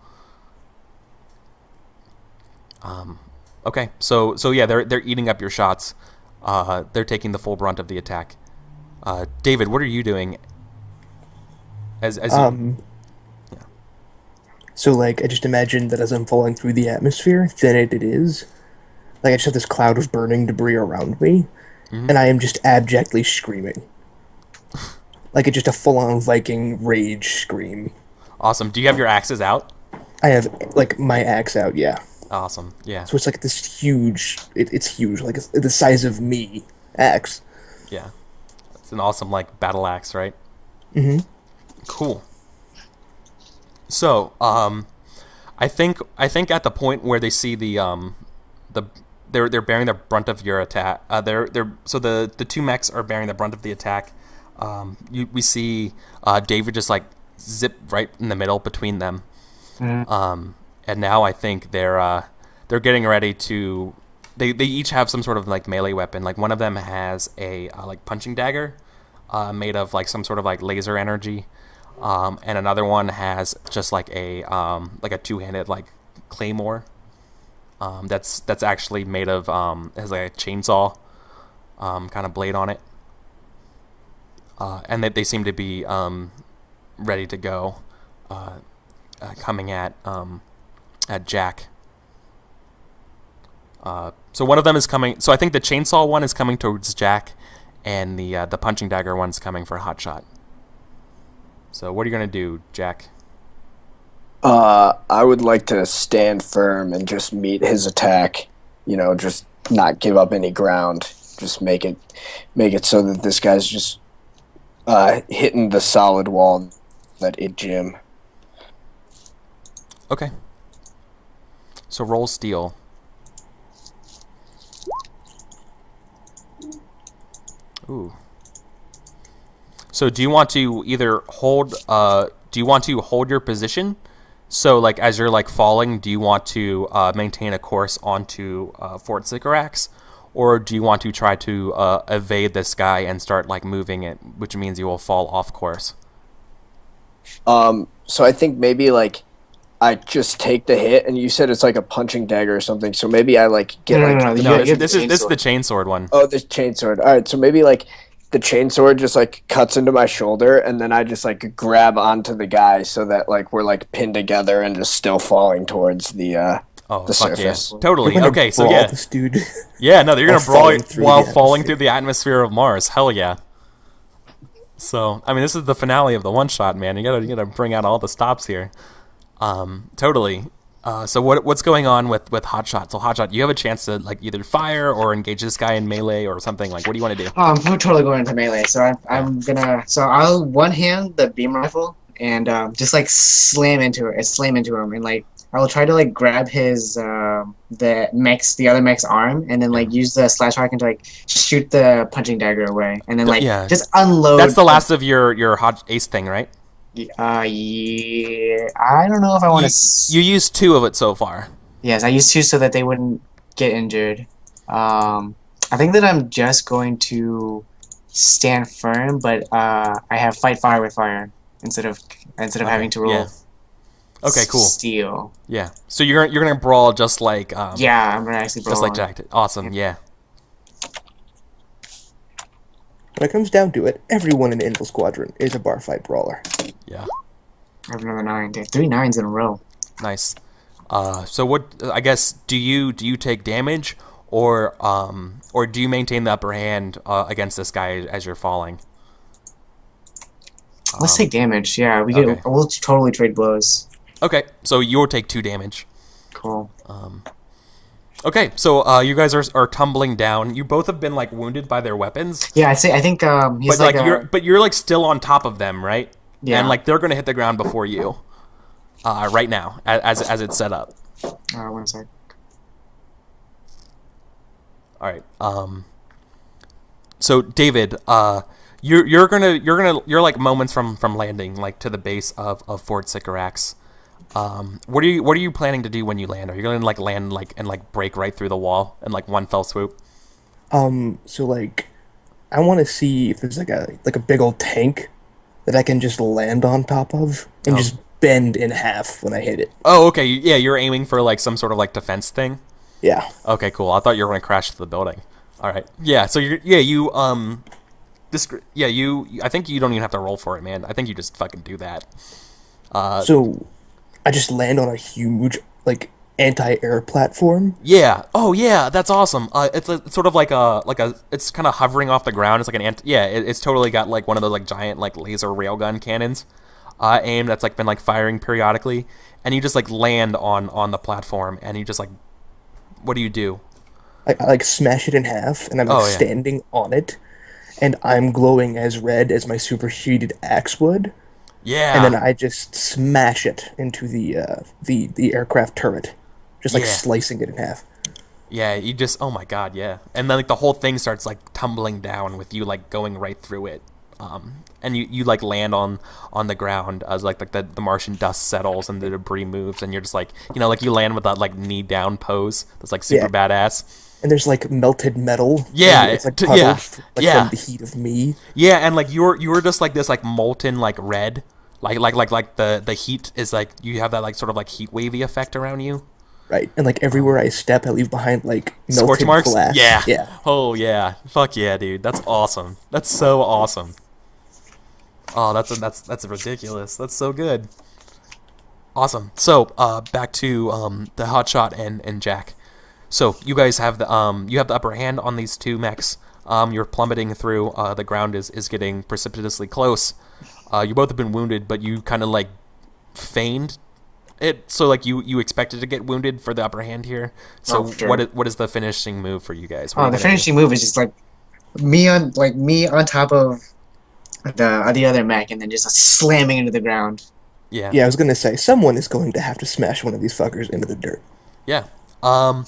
Okay, so yeah, they're eating up your shots. They're taking the full brunt of the attack. David, what are you doing? So like I just imagine that as I'm falling through the atmosphere, then it is. Like I just have this cloud of burning debris around me, and I am just abjectly screaming. Like it's just a full-on Viking rage scream. Awesome. Do you have your axes out? I have like my axe out, yeah. Awesome. Yeah. So it's like this huge. It's huge, like it's the size of me axe. Yeah. It's an awesome like battle axe, right? Mm-hmm. Cool. So, I think at the point where they see they're bearing the brunt of your attack. So the two mechs are bearing the brunt of the attack. We see David just like zip right in the middle between them. And now I think they're getting ready to. They each have some sort of like melee weapon. Like one of them has a like punching dagger, made of like some sort of like laser energy. And another one has just like a two-handed like claymore. That's actually made of has like a chainsaw, kind of blade on it. And they seem to be ready to go, coming at Jack. So one of them is coming. So I think the chainsaw one is coming towards Jack, and the punching dagger one's coming for Hotshot. So what are you gonna do, Jack? I would like to stand firm and just meet his attack. Just not give up any ground. Just make it so that this guy's just hitting the solid wall that it gym. Okay. So roll steel. Ooh. So do you want to either hold? Do you want to hold your position? So like as you're like falling, do you want to maintain a course onto Fort Sycorax, or do you want to try to evade this guy and start like moving it, which means you will fall off course? So I think maybe like I just take the hit, and you said it's like a punching dagger or something. So maybe I like get No, this is the chainsword one. Oh, this chainsword. All right, so maybe like the chainsword just like cuts into my shoulder, and then I just like grab onto the guy so that like we're like pinned together and just still falling towards the surface. Yeah. Totally. Okay, so yeah, this dude. Yeah, no, you're gonna brawl while falling atmosphere. through the atmosphere of Mars. Hell yeah. So I mean, this is the finale of the one shot, man. You gotta bring out all the stops here. Totally. So what's going on with Hotshot? So Hotshot, you have a chance to like either fire or engage this guy in melee or something. Like, what do you want to do? We're totally going into melee. So I'm gonna. So I'll one hand the beam rifle and just like slam into him, and like I will try to like grab his the other mech's arm, and then like use the slash icon to like shoot the punching dagger away, and then like just unload. That's the last of your hot ace thing, right? Yeah. I don't know if I want to. You used 2 of it so far. Yes, I used 2 so that they wouldn't get injured. I think that I'm just going to stand firm, but I have fight fire with fire instead of having to roll. Yeah. Okay, cool. Steel. Yeah. So you're gonna brawl just like yeah, I'm gonna actually brawl. just like Jack did. Awesome. Yeah. When it comes down to it, everyone in Intel Squadron is a bar fight brawler. Yeah. I have another 9. 3 9s in a row. Nice. So what? I guess do you take damage, or do you maintain the upper hand against this guy as you're falling? Let's take damage. Yeah, we'll totally trade blows. Okay, so you'll take 2 damage. Cool. Okay, so you guys are tumbling down. You both have been like wounded by their weapons. Yeah, I think he's but you're like still on top of them, right? Yeah. And like they're gonna hit the ground before you, right now as it's set up. 1 sec. All right. So David, you're like moments from landing like to the base of Fort Sycorax. What are you planning to do when you land? Are you gonna like land like and like break right through the wall in like one fell swoop? So like, I want to see if there's like a big old tank that I can just land on top of and just bend in half when I hit it. Oh, okay. Yeah, you're aiming for like some sort of like defense thing. Yeah. Okay, cool. I thought you were gonna crash through the building. All right. Yeah. So I think you don't even have to roll for it, man. I think you just fucking do that. So I just land on a huge like anti-air platform. Yeah. Oh, yeah. That's awesome. It's sort of like a it's kind of hovering off the ground. It's like it's totally got like one of those like giant like laser railgun cannons, aimed that's like been like firing periodically, and you just like land on the platform, and you just like, what do you do? I like smash it in half, and I'm like standing on it, and I'm glowing as red as my superheated axe would. Yeah. And then I just smash it into the aircraft turret, just like slicing it in half. Yeah, you just, oh my god, yeah. And then like the whole thing starts like tumbling down with you like going right through it. And you like land on the ground as like the Martian dust settles and the debris moves, and you're just like, like you land with that like knee down pose that's like super badass. And there's like melted metal. Yeah, it's like puddled, from the heat of me. Yeah, and like you're just like this like molten like red, like the heat is like you have that like sort of like heat wavy effect around you. Right, and like everywhere I step, I leave behind like melted scorch marks. glass. Yeah. Oh yeah. Fuck yeah, dude. That's awesome. That's so awesome. Oh, that's ridiculous. That's so good. Awesome. So back to the Hotshot and Jack. So you guys have the upper hand on these two mechs. You're plummeting through. The ground is getting precipitously close. You both have been wounded, but you kind of like feigned it. So like you expected to get wounded for the upper hand here. So sure. what is the finishing move for you guys? The finishing move is just like me on top of the other mech, and then just slamming into the ground. Yeah. Yeah, I was gonna say someone is going to have to smash one of these fuckers into the dirt. Yeah. I'm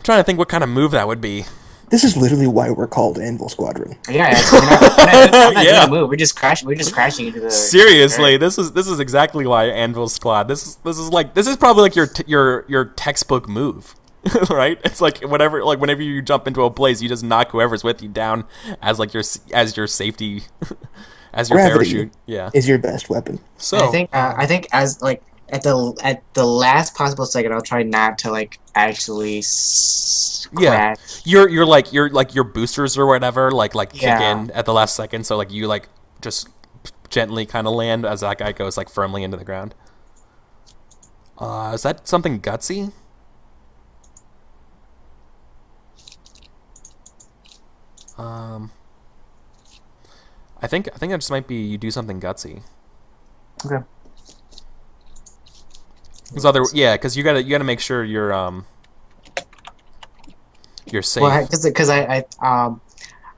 trying to think what kind of move that would be. This is literally why we're called Anvil Squadron. Yeah, we're not Yeah. doing a move. We're just crashing into the. Seriously, this is exactly why Anvil Squad. This is probably like your textbook move, right? It's like whenever you jump into a place, you just knock whoever's with you down as like your safety, as your Gravity parachute. Yeah, is your best weapon. So I think as like at the last possible second, I'll try not to like actually crash. Your boosters or whatever kick in at the last second, so like you like just gently kind of land as that guy goes like firmly into the ground. Is that something gutsy? I think it just might be you do something gutsy. Okay. Because you gotta make sure you're safe. Well, because I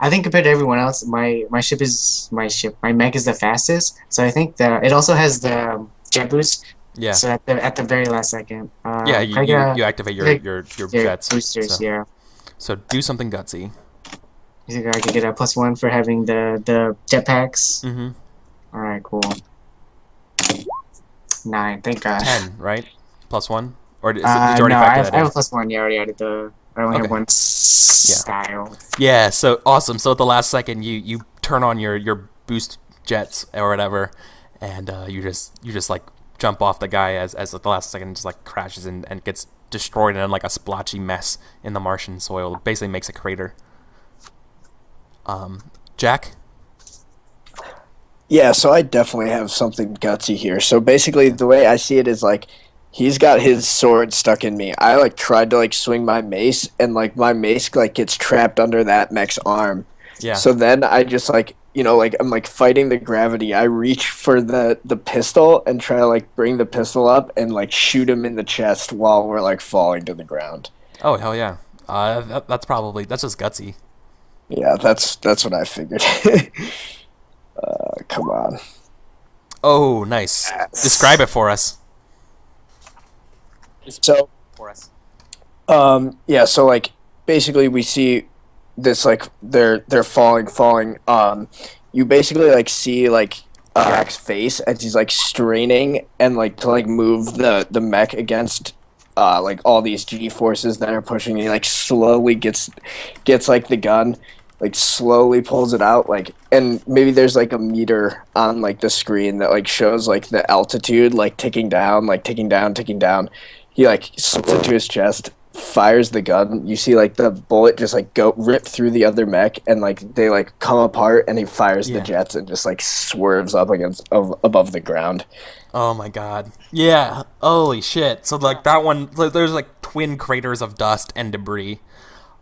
think compared to everyone else, my mech is the fastest. So I think that it also has the jet boost. Yeah. So at the very last second. You activate your jets. Boosters. So. Yeah. So do something gutsy. You think I could get a +1 for having the jetpacks? Mm-hmm. All right, cool. 9, thank God. 10, right? +1, or did you already factor that in? I have a +1. Yeah, I already added the. I only have one style. Yeah, so awesome. So at the last second, you turn on your boost jets or whatever, and you just like jump off the guy as at the last second just like crashes and gets destroyed in like a splotchy mess in the Martian soil. It basically makes a crater. Jack? Yeah, so I definitely have something gutsy here. So basically, the way I see it is like he's got his sword stuck in me. I like tried to like swing my mace, and like my mace like gets trapped under that mech's arm. Yeah. So then I just like I'm like fighting the gravity. I reach for the pistol and try to like bring the pistol up and like shoot him in the chest while we're like falling to the ground. Oh hell yeah! That's just gutsy. Yeah, that's what I figured. Come on. Oh, nice. Yes. Describe it for us. So, yeah, so like basically we see this like they're falling. You basically like see like Jack's face as he's like straining and like to like move the mech against like all these G forces that are pushing. He like slowly gets like the gun, like slowly pulls it out, like, and maybe there's like a meter on like the screen that like shows like the altitude like ticking down. He like slips into his chest, fires the gun. You see like the bullet just like go rip through the other mech, and like they like come apart, and he fires the jets and just like swerves up above the ground. Oh my god. Yeah. Holy shit. So like that one, there's like twin craters of dust and debris.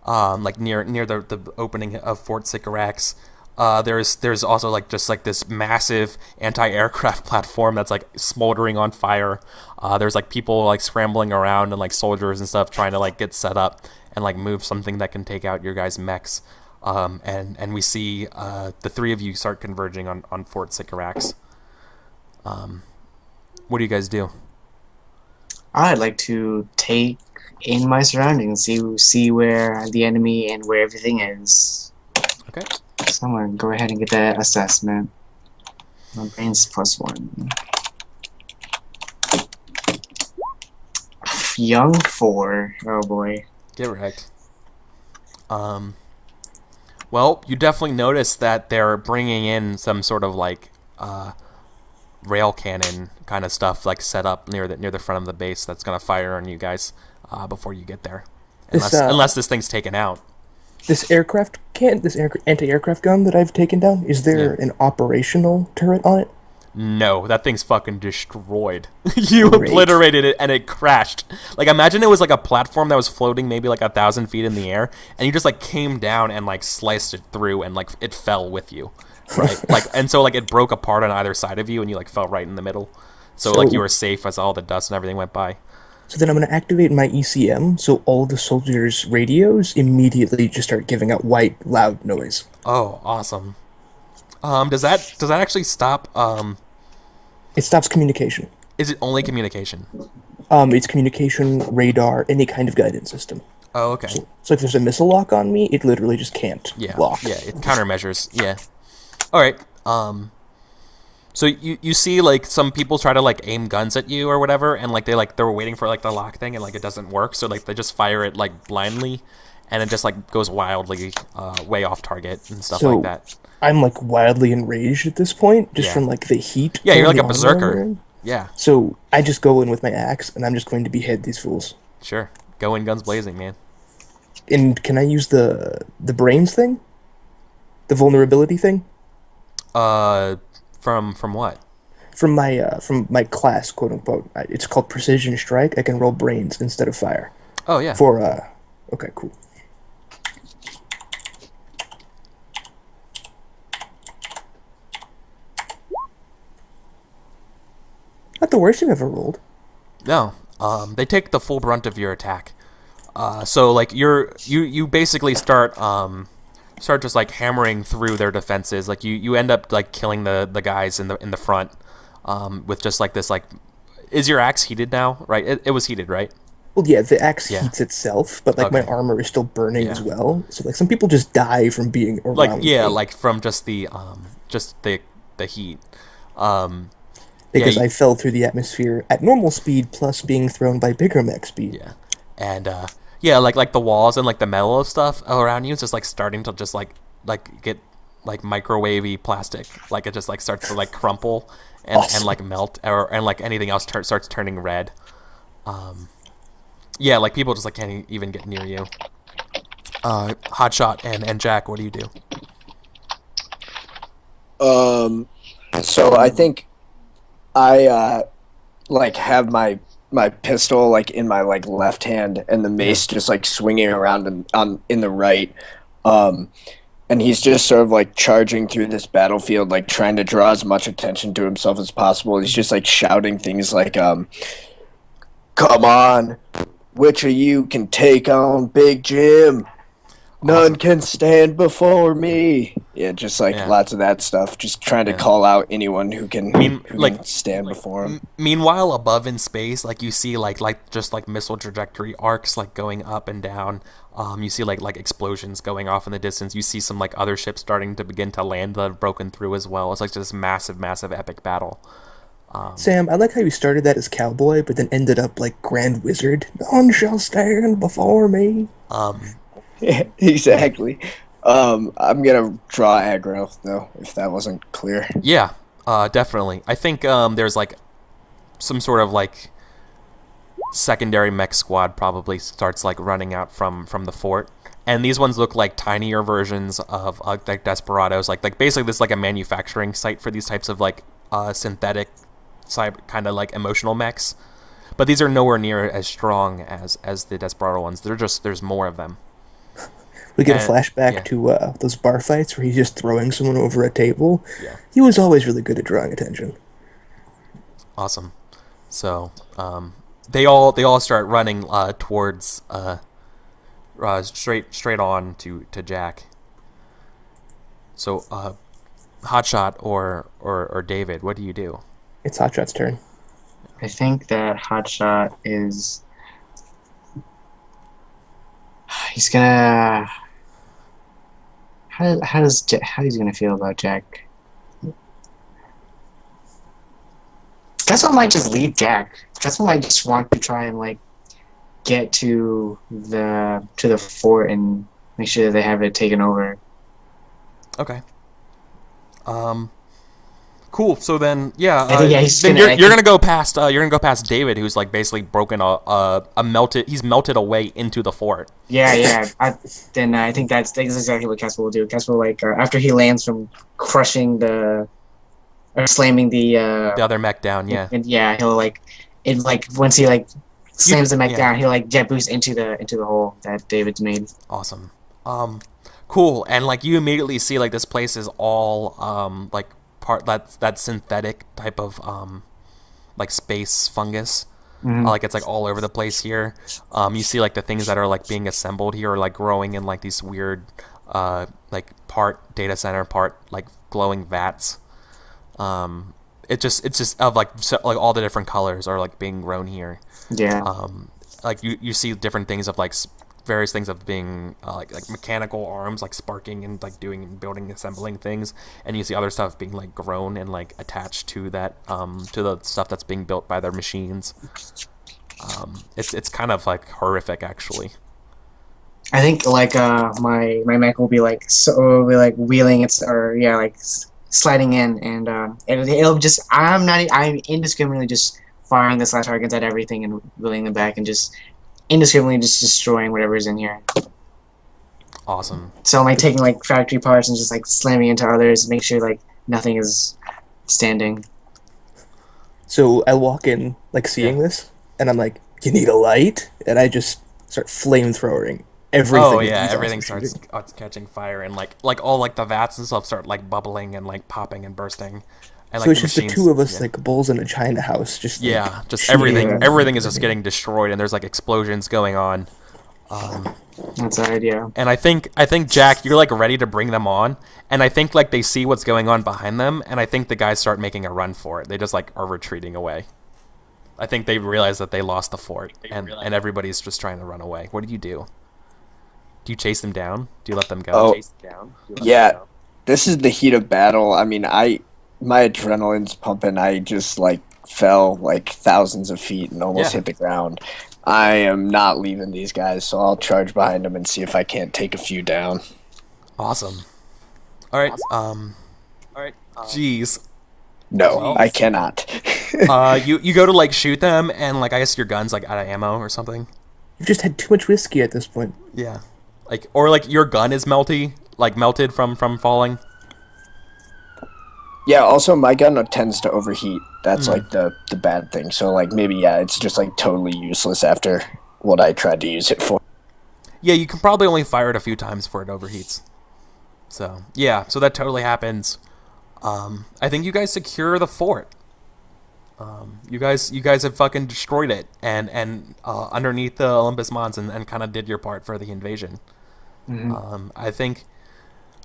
Like near the opening of Fort Sycorax. There's also like just like this massive anti-aircraft platform that's like smoldering on fire. There's like people like scrambling around and like soldiers and stuff trying to like get set up and like move something that can take out your guys' mechs. And we see the three of you start converging on Fort Sycorax. What do you guys do? I'd like to take in my surroundings, see where the enemy and where everything is. Okay. So I'm gonna go ahead and get that assessment. My brain's +1. Young 4. Oh boy. Get wrecked. Well, you definitely notice that they're bringing in some sort of like rail cannon kind of stuff, like set up near the front of the base that's gonna fire on you guys before you get there, unless this thing's taken out. This anti-aircraft gun that I've taken down, is there an operational turret on it? No, that thing's fucking destroyed. You Great. obliterated it and it crashed. Like, imagine it was like a platform that was floating maybe like 1,000 feet in the air, and you just like came down and like sliced it through, and like it fell with you, right? Like, and so like it broke apart on either side of you, and you like fell right in the middle. So like you were safe as all the dust and everything went by. So then I'm going to activate my ECM, so all the soldiers' radios immediately just start giving out white, loud noise. Oh, awesome. Does that actually stop? It stops communication. Is it only communication? It's communication, radar, any kind of guidance system. Oh, okay. So if there's a missile lock on me, it literally just can't lock. Yeah, it countermeasures. Yeah. All right. So you see like some people try to like aim guns at you or whatever, and like they were waiting for like the lock thing, and like it doesn't work, so like they just fire it like blindly, and it just like goes wildly way off target and stuff like that. I'm like wildly enraged at this point, just Yeah. from like the heat. Yeah, you're from like a the armor I'm berserker. wearing. Yeah, So I just go in with my axe, and I'm just going to behead these fools. sure. Go in guns blazing, man. And can I use the brains thing? The vulnerability thing? From what? From my class, quote unquote. It's called Precision Strike. I can roll brains instead of fire. Oh yeah. Okay, cool. Not the worst I've ever rolled. No. They take the full brunt of your attack. So like you basically start just like hammering through their defenses. Like you end up like killing the guys in the front with just like this like. Is your axe heated now? Right. It was heated, right? Well, yeah, the axe Yeah. heats itself, but like my Okay. armor is still burning Yeah. as well. So like some people just die from being around. Like yeah, me. like from just the heat. Because yeah, I fell through the atmosphere at normal speed plus being thrown by bigger mech speed. Yeah, and yeah, like the walls and like the metal of stuff around you is just like starting to just like get like microwavy plastic. Like it just like starts to like crumple and, Awesome. and like melt, and like anything else starts turning red. Yeah, like people just like can't even get near you. Hotshot and Jack, what do you do? So I think I like have my pistol like in my like left hand and the mace just like swinging around in the right. And he's just sort of like charging through this battlefield, like trying to draw as much attention to himself as possible. He's just like shouting things like, "Come on, which of you can take on Big Jim? None Awesome. can stand before me." Yeah, just like Yeah. lots of that stuff. Just trying to call out anyone who can, who like- can stand before him. Meanwhile, above in space, like you see like just like missile trajectory arcs like going up and down. You see like explosions going off in the distance. You see some like other ships starting to begin to land that have broken through as well. It's like this massive epic battle. Sam, I like how you started that as cowboy, but then ended up like Grand Wizard. None shall stand before me. Yeah, exactly. I'm gonna draw aggro though, if that wasn't clear. Yeah, definitely. I think there's like some sort of like secondary mech squad probably starts like running out from the fort, and these ones look like tinier versions of like Desperados. Like basically this is like a manufacturing site for these types of like synthetic kind of like emotional mechs, but these are nowhere near as strong as the Desperado ones. There's more of them. We get a And- flashback yeah. to those bar fights where he's just throwing someone over a table. Yeah. He was always really good at drawing attention. Awesome. So they all start running towards straight on to Jack. So Hotshot or David, what do you do? It's Hotshot's turn. I think that Hotshot is. He's gonna. How he's gonna feel about Jack? Guess I might just leave Jack. Guess I might just want to try and like get to the fort and make sure that they have it taken over. Okay. Cool. So then, yeah. I think, yeah, he's then gonna- you're gonna go past. You're gonna go past David, who's like basically broken a melted. He's melted away into the fort. Yeah. I think that's exactly what Casper will do. Casper will, like after he lands from crushing the or slamming the other mech down. Yeah. and yeah, he'll like it like once he like slams the mech yeah. down, he'll like jet boost into the hole that David's made. Awesome. Cool. And like you immediately see like this place is all like part that synthetic type of like space fungus. Like it's like all over the place here. You see like the things that are like being assembled here are like growing in like these weird like part data center, part like glowing vats. It's just of like like all the different colors are like being grown here. Yeah. Like you see different things of like various things of being like mechanical arms like sparking and like doing building assembling things, and you see other stuff being like grown and like attached to that to the stuff that's being built by their machines. It's kind of like horrific actually. I think like my mech will be like wheeling its or yeah like sliding in and it'll just I'm indiscriminately just firing the slash targets at everything and wheeling them back and just indiscriminately just destroying whatever is in here. Awesome. So I'm like taking like factory parts and just like slamming into others, make sure like nothing is standing. So I walk in like seeing this, and I'm like, "You need a light?" And I just start flamethrowing everything. Oh yeah, everything starts catching fire, and like all like the vats and stuff start like bubbling and like popping and bursting. And, so like, it's just the two of us like bulls in a china house, just like, just everything is just getting destroyed, and there's like explosions going on. That's the idea. And I think Jack, you're like ready to bring them on, and I think like they see what's going on behind them, and I think the guys start making a run for it. They just like are retreating away. I think they realize that they lost the fort, and everybody's just trying to run away. What do you do? Do you chase them down? Do you let them go? Oh, yeah. This is the heat of battle. I mean, my adrenaline's pumping. I just like fell like thousands of feet and almost hit the ground. I am not leaving these guys, so I'll charge behind them and see if I can't take a few down. Awesome. All right. Jeez. No, I cannot. You go to like shoot them, and like I guess your gun's like out of ammo or something. You've just had too much whiskey at this point. Yeah. Like or like your gun is melted from falling. Yeah, also my gun tends to overheat. That's like the bad thing. So like maybe it's just like totally useless after what I tried to use it for. Yeah, you can probably only fire it a few times before it overheats. So yeah, so that totally happens. I think you guys secure the fort. You guys have fucking destroyed it and underneath the Olympus Mons and kind of did your part for the invasion. I think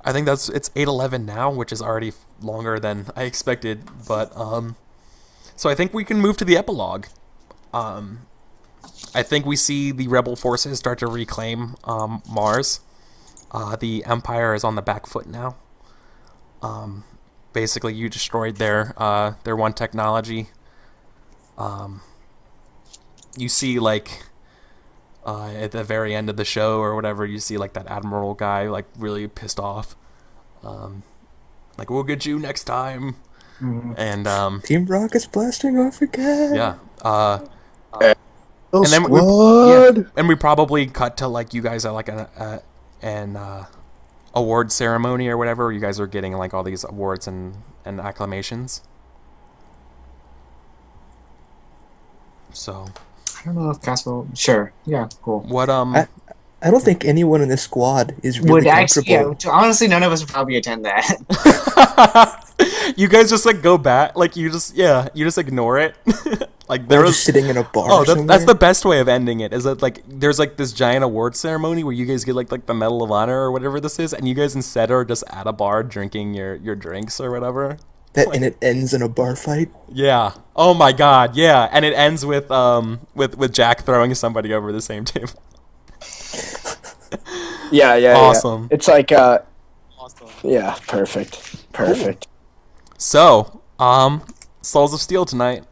it's 8:11 now, which is already longer than I expected. But so I think we can move to the epilogue. I think we see the rebel forces start to reclaim Mars. The Empire is on the back foot now. Basically, you destroyed their one technology. You see like. At the very end of the show or whatever, you see like that admiral guy like really pissed off, like we'll get you next time. And Team Rocket's blasting off again. Yeah. And then we probably cut to like you guys at like an award ceremony or whatever. Where you guys are getting like all these awards and acclamations. So. I don't know if Castle. Sure. Yeah. Cool. What I don't think anyone in this squad is really comfortable. Honestly, none of us would probably attend that. You guys just like go back, like you just ignore it. Like They're just sitting in a bar. Oh, that's the best way of ending it. Is that like there's like this giant award ceremony where you guys get like the Medal of Honor or whatever this is, and you guys instead are just at a bar drinking your drinks or whatever. And it ends in a bar fight. Yeah. Oh my God. Yeah. And it ends with Jack throwing somebody over the same table. Yeah. Awesome. It's like awesome. Yeah. Perfect. Cool. So, Souls of Steel tonight.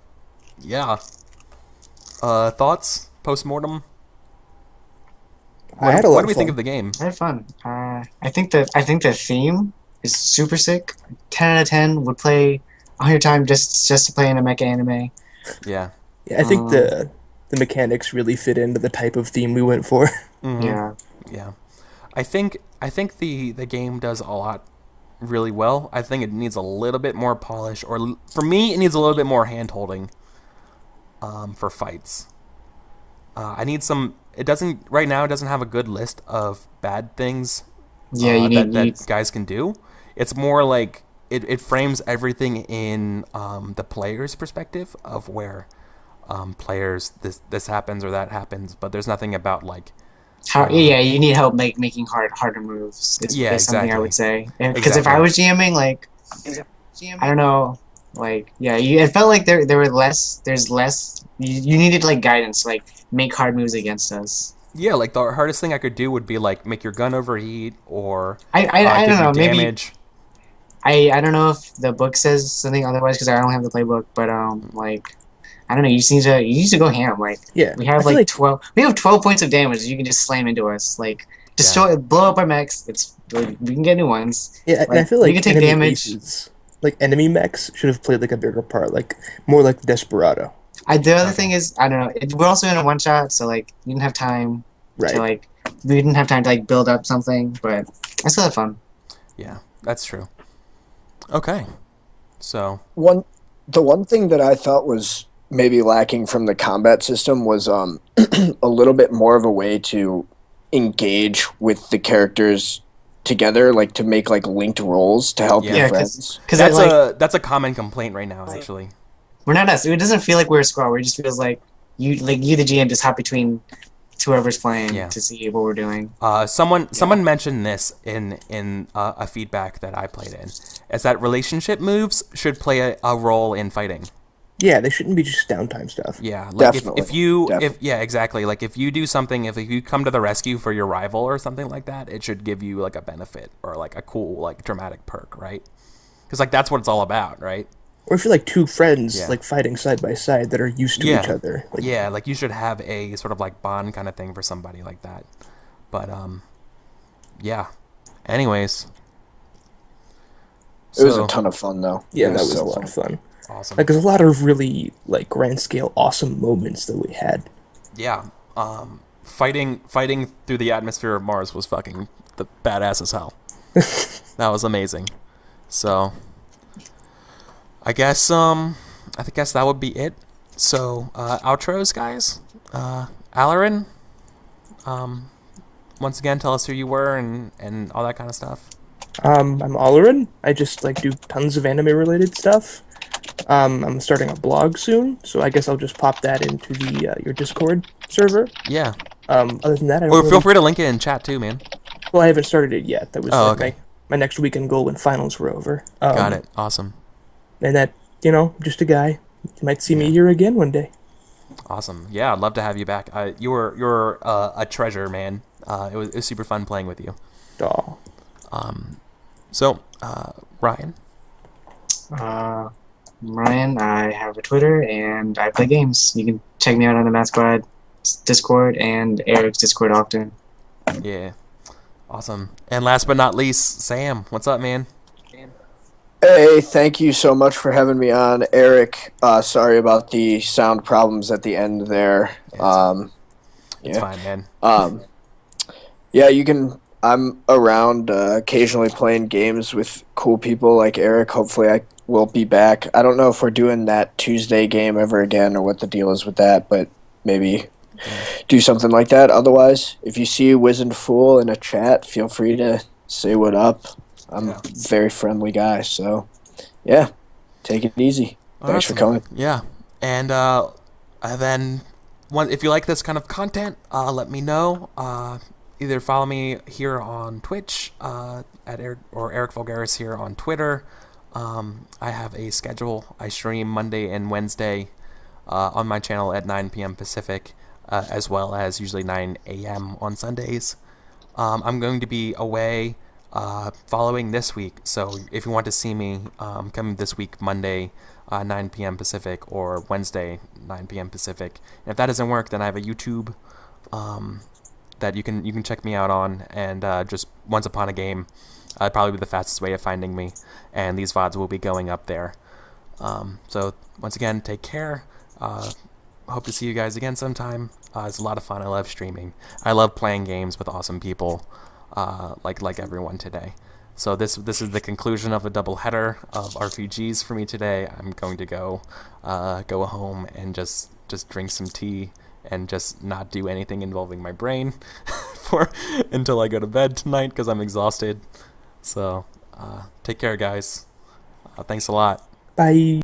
Yeah. Thoughts? Postmortem? I had a lot What of do we fun. think of the game? I had fun. I think the theme is super sick. 10 out of 10 would play 100 times just to play in a mecha anime. Yeah. Yeah, I think the mechanics really fit into the type of theme we went for. Mm-hmm. Yeah. Yeah. I think the game does a lot really well. I think it needs a little bit more polish, or for me, it needs a little bit more hand holding for fights. I need some. It doesn't right now. It doesn't have a good list of bad things Yeah, you need that guys can do. It's more like it frames everything in the player's perspective of where players this happens or that happens, but there's nothing about like yeah, you need help making harder moves. Yeah, Is something I exactly. would say. Because if I was GMing, like, I don't know, like, yeah, it felt like there's less. You needed like guidance, like make hard moves against us. Yeah, like the hardest thing I could do would be like make your gun overheat or I give don't know, you damage. I don't know if the book says something otherwise because I don't have the playbook, but like I don't know. You just need to go ham. Like Yeah, we have I feel like 12. We have 12 points of damage. You can just slam into us. Like destroy, blow up our mechs. We can get new ones. Yeah, and Like, I feel like we can take enemy damage. aces, like enemy mechs, should have played like a bigger part, like more like Desperado. The other thing is I don't know. We're also in a one shot, so like we didn't have time Right. to like we didn't have time to like build up something, but I still had fun. Yeah, that's true. Okay, so The one thing that I thought was maybe lacking from the combat system was a little bit more of a way to engage with the characters together, like to make like linked roles to help Yeah. your Yeah, friends. because that's a common complaint right now, actually. we're not us. It doesn't feel like we're a squad. It just feels like you the GM just hop between whoever's playing Yeah. to see what we're doing. Someone mentioned this in a feedback that I played in, is that relationship moves should play a role in fighting. Yeah, they shouldn't be just downtime stuff. Yeah, like Definitely. if yeah, exactly. Like if you do something, if you come to the rescue for your rival or something like that, it should give you like a benefit or like a cool like dramatic perk, right? Because like that's what it's all about, right? Or if you're like two friends Yeah. like fighting side by side that are used to Yeah. each other. Like, Yeah, like you should have a sort of like bond kind of thing for somebody like that. But yeah. Anyways, It was so a ton of fun though. yeah, It that was so a lot of fun. awesome. Like, there's a lot of really like grand scale awesome moments that we had. Yeah, fighting through the atmosphere of Mars was fucking the badass as hell. That was amazing. So, I guess that would be it. So, outros, guys. Alarin, once again, tell us who you were and all that kind of stuff. I'm Olerin. I just like do tons of anime related stuff. I'm starting a blog soon, so I guess I'll just pop that into the your Discord server. Yeah. Other than that, I don't Or really- feel free to link it in chat too, man. Well, I haven't started it yet. That was Oh, like okay. my next weekend goal when finals were over. Got it. Awesome. And that, just a guy. You might see me here again one day. Awesome. Yeah, I'd love to have you back. You're a treasure, man. It was super fun playing with you. Aw. So, Ryan. Ryan, I have a Twitter and I play games. You can check me out on the Math Squad Discord and Eric's Discord often. Yeah. Awesome. And last but not least, Sam. What's up, man? Hey, thank you so much for having me on, Eric. Sorry about the sound problems at the end there. It's fine, man. Yeah, you can. I'm around occasionally playing games with cool people like Eric. Hopefully, I will be back. I don't know if we're doing that Tuesday game ever again or what the deal is with that, but maybe do something like that. Otherwise, if you see a wizened fool in a chat, feel free to say what up. I'm a very friendly guy, so yeah, take it easy. Thanks for coming. Yeah, and then if you like this kind of content, let me know. Either follow me here on Twitch at EricVulgaris here on Twitter. I have a schedule. I stream Monday and Wednesday on my channel at 9 p.m. Pacific, as well as usually 9 a.m. on Sundays. I'm going to be away following this week, so if you want to see me, come this week Monday 9 p.m. Pacific or Wednesday 9 p.m. Pacific. And if that doesn't work, then I have a YouTube that you can check me out on, and just Once Upon a Game probably be the fastest way of finding me, and these VODs will be going up there. So once again, take care. Hope to see you guys again sometime. It's a lot of fun. I love streaming. I love playing games with awesome people like everyone today. So this is the conclusion of a double header of RPGs for me today. I'm going to go home and just drink some tea and just not do anything involving my brain for until I go to bed tonight because I'm exhausted. So take care, guys. Thanks a lot. Bye.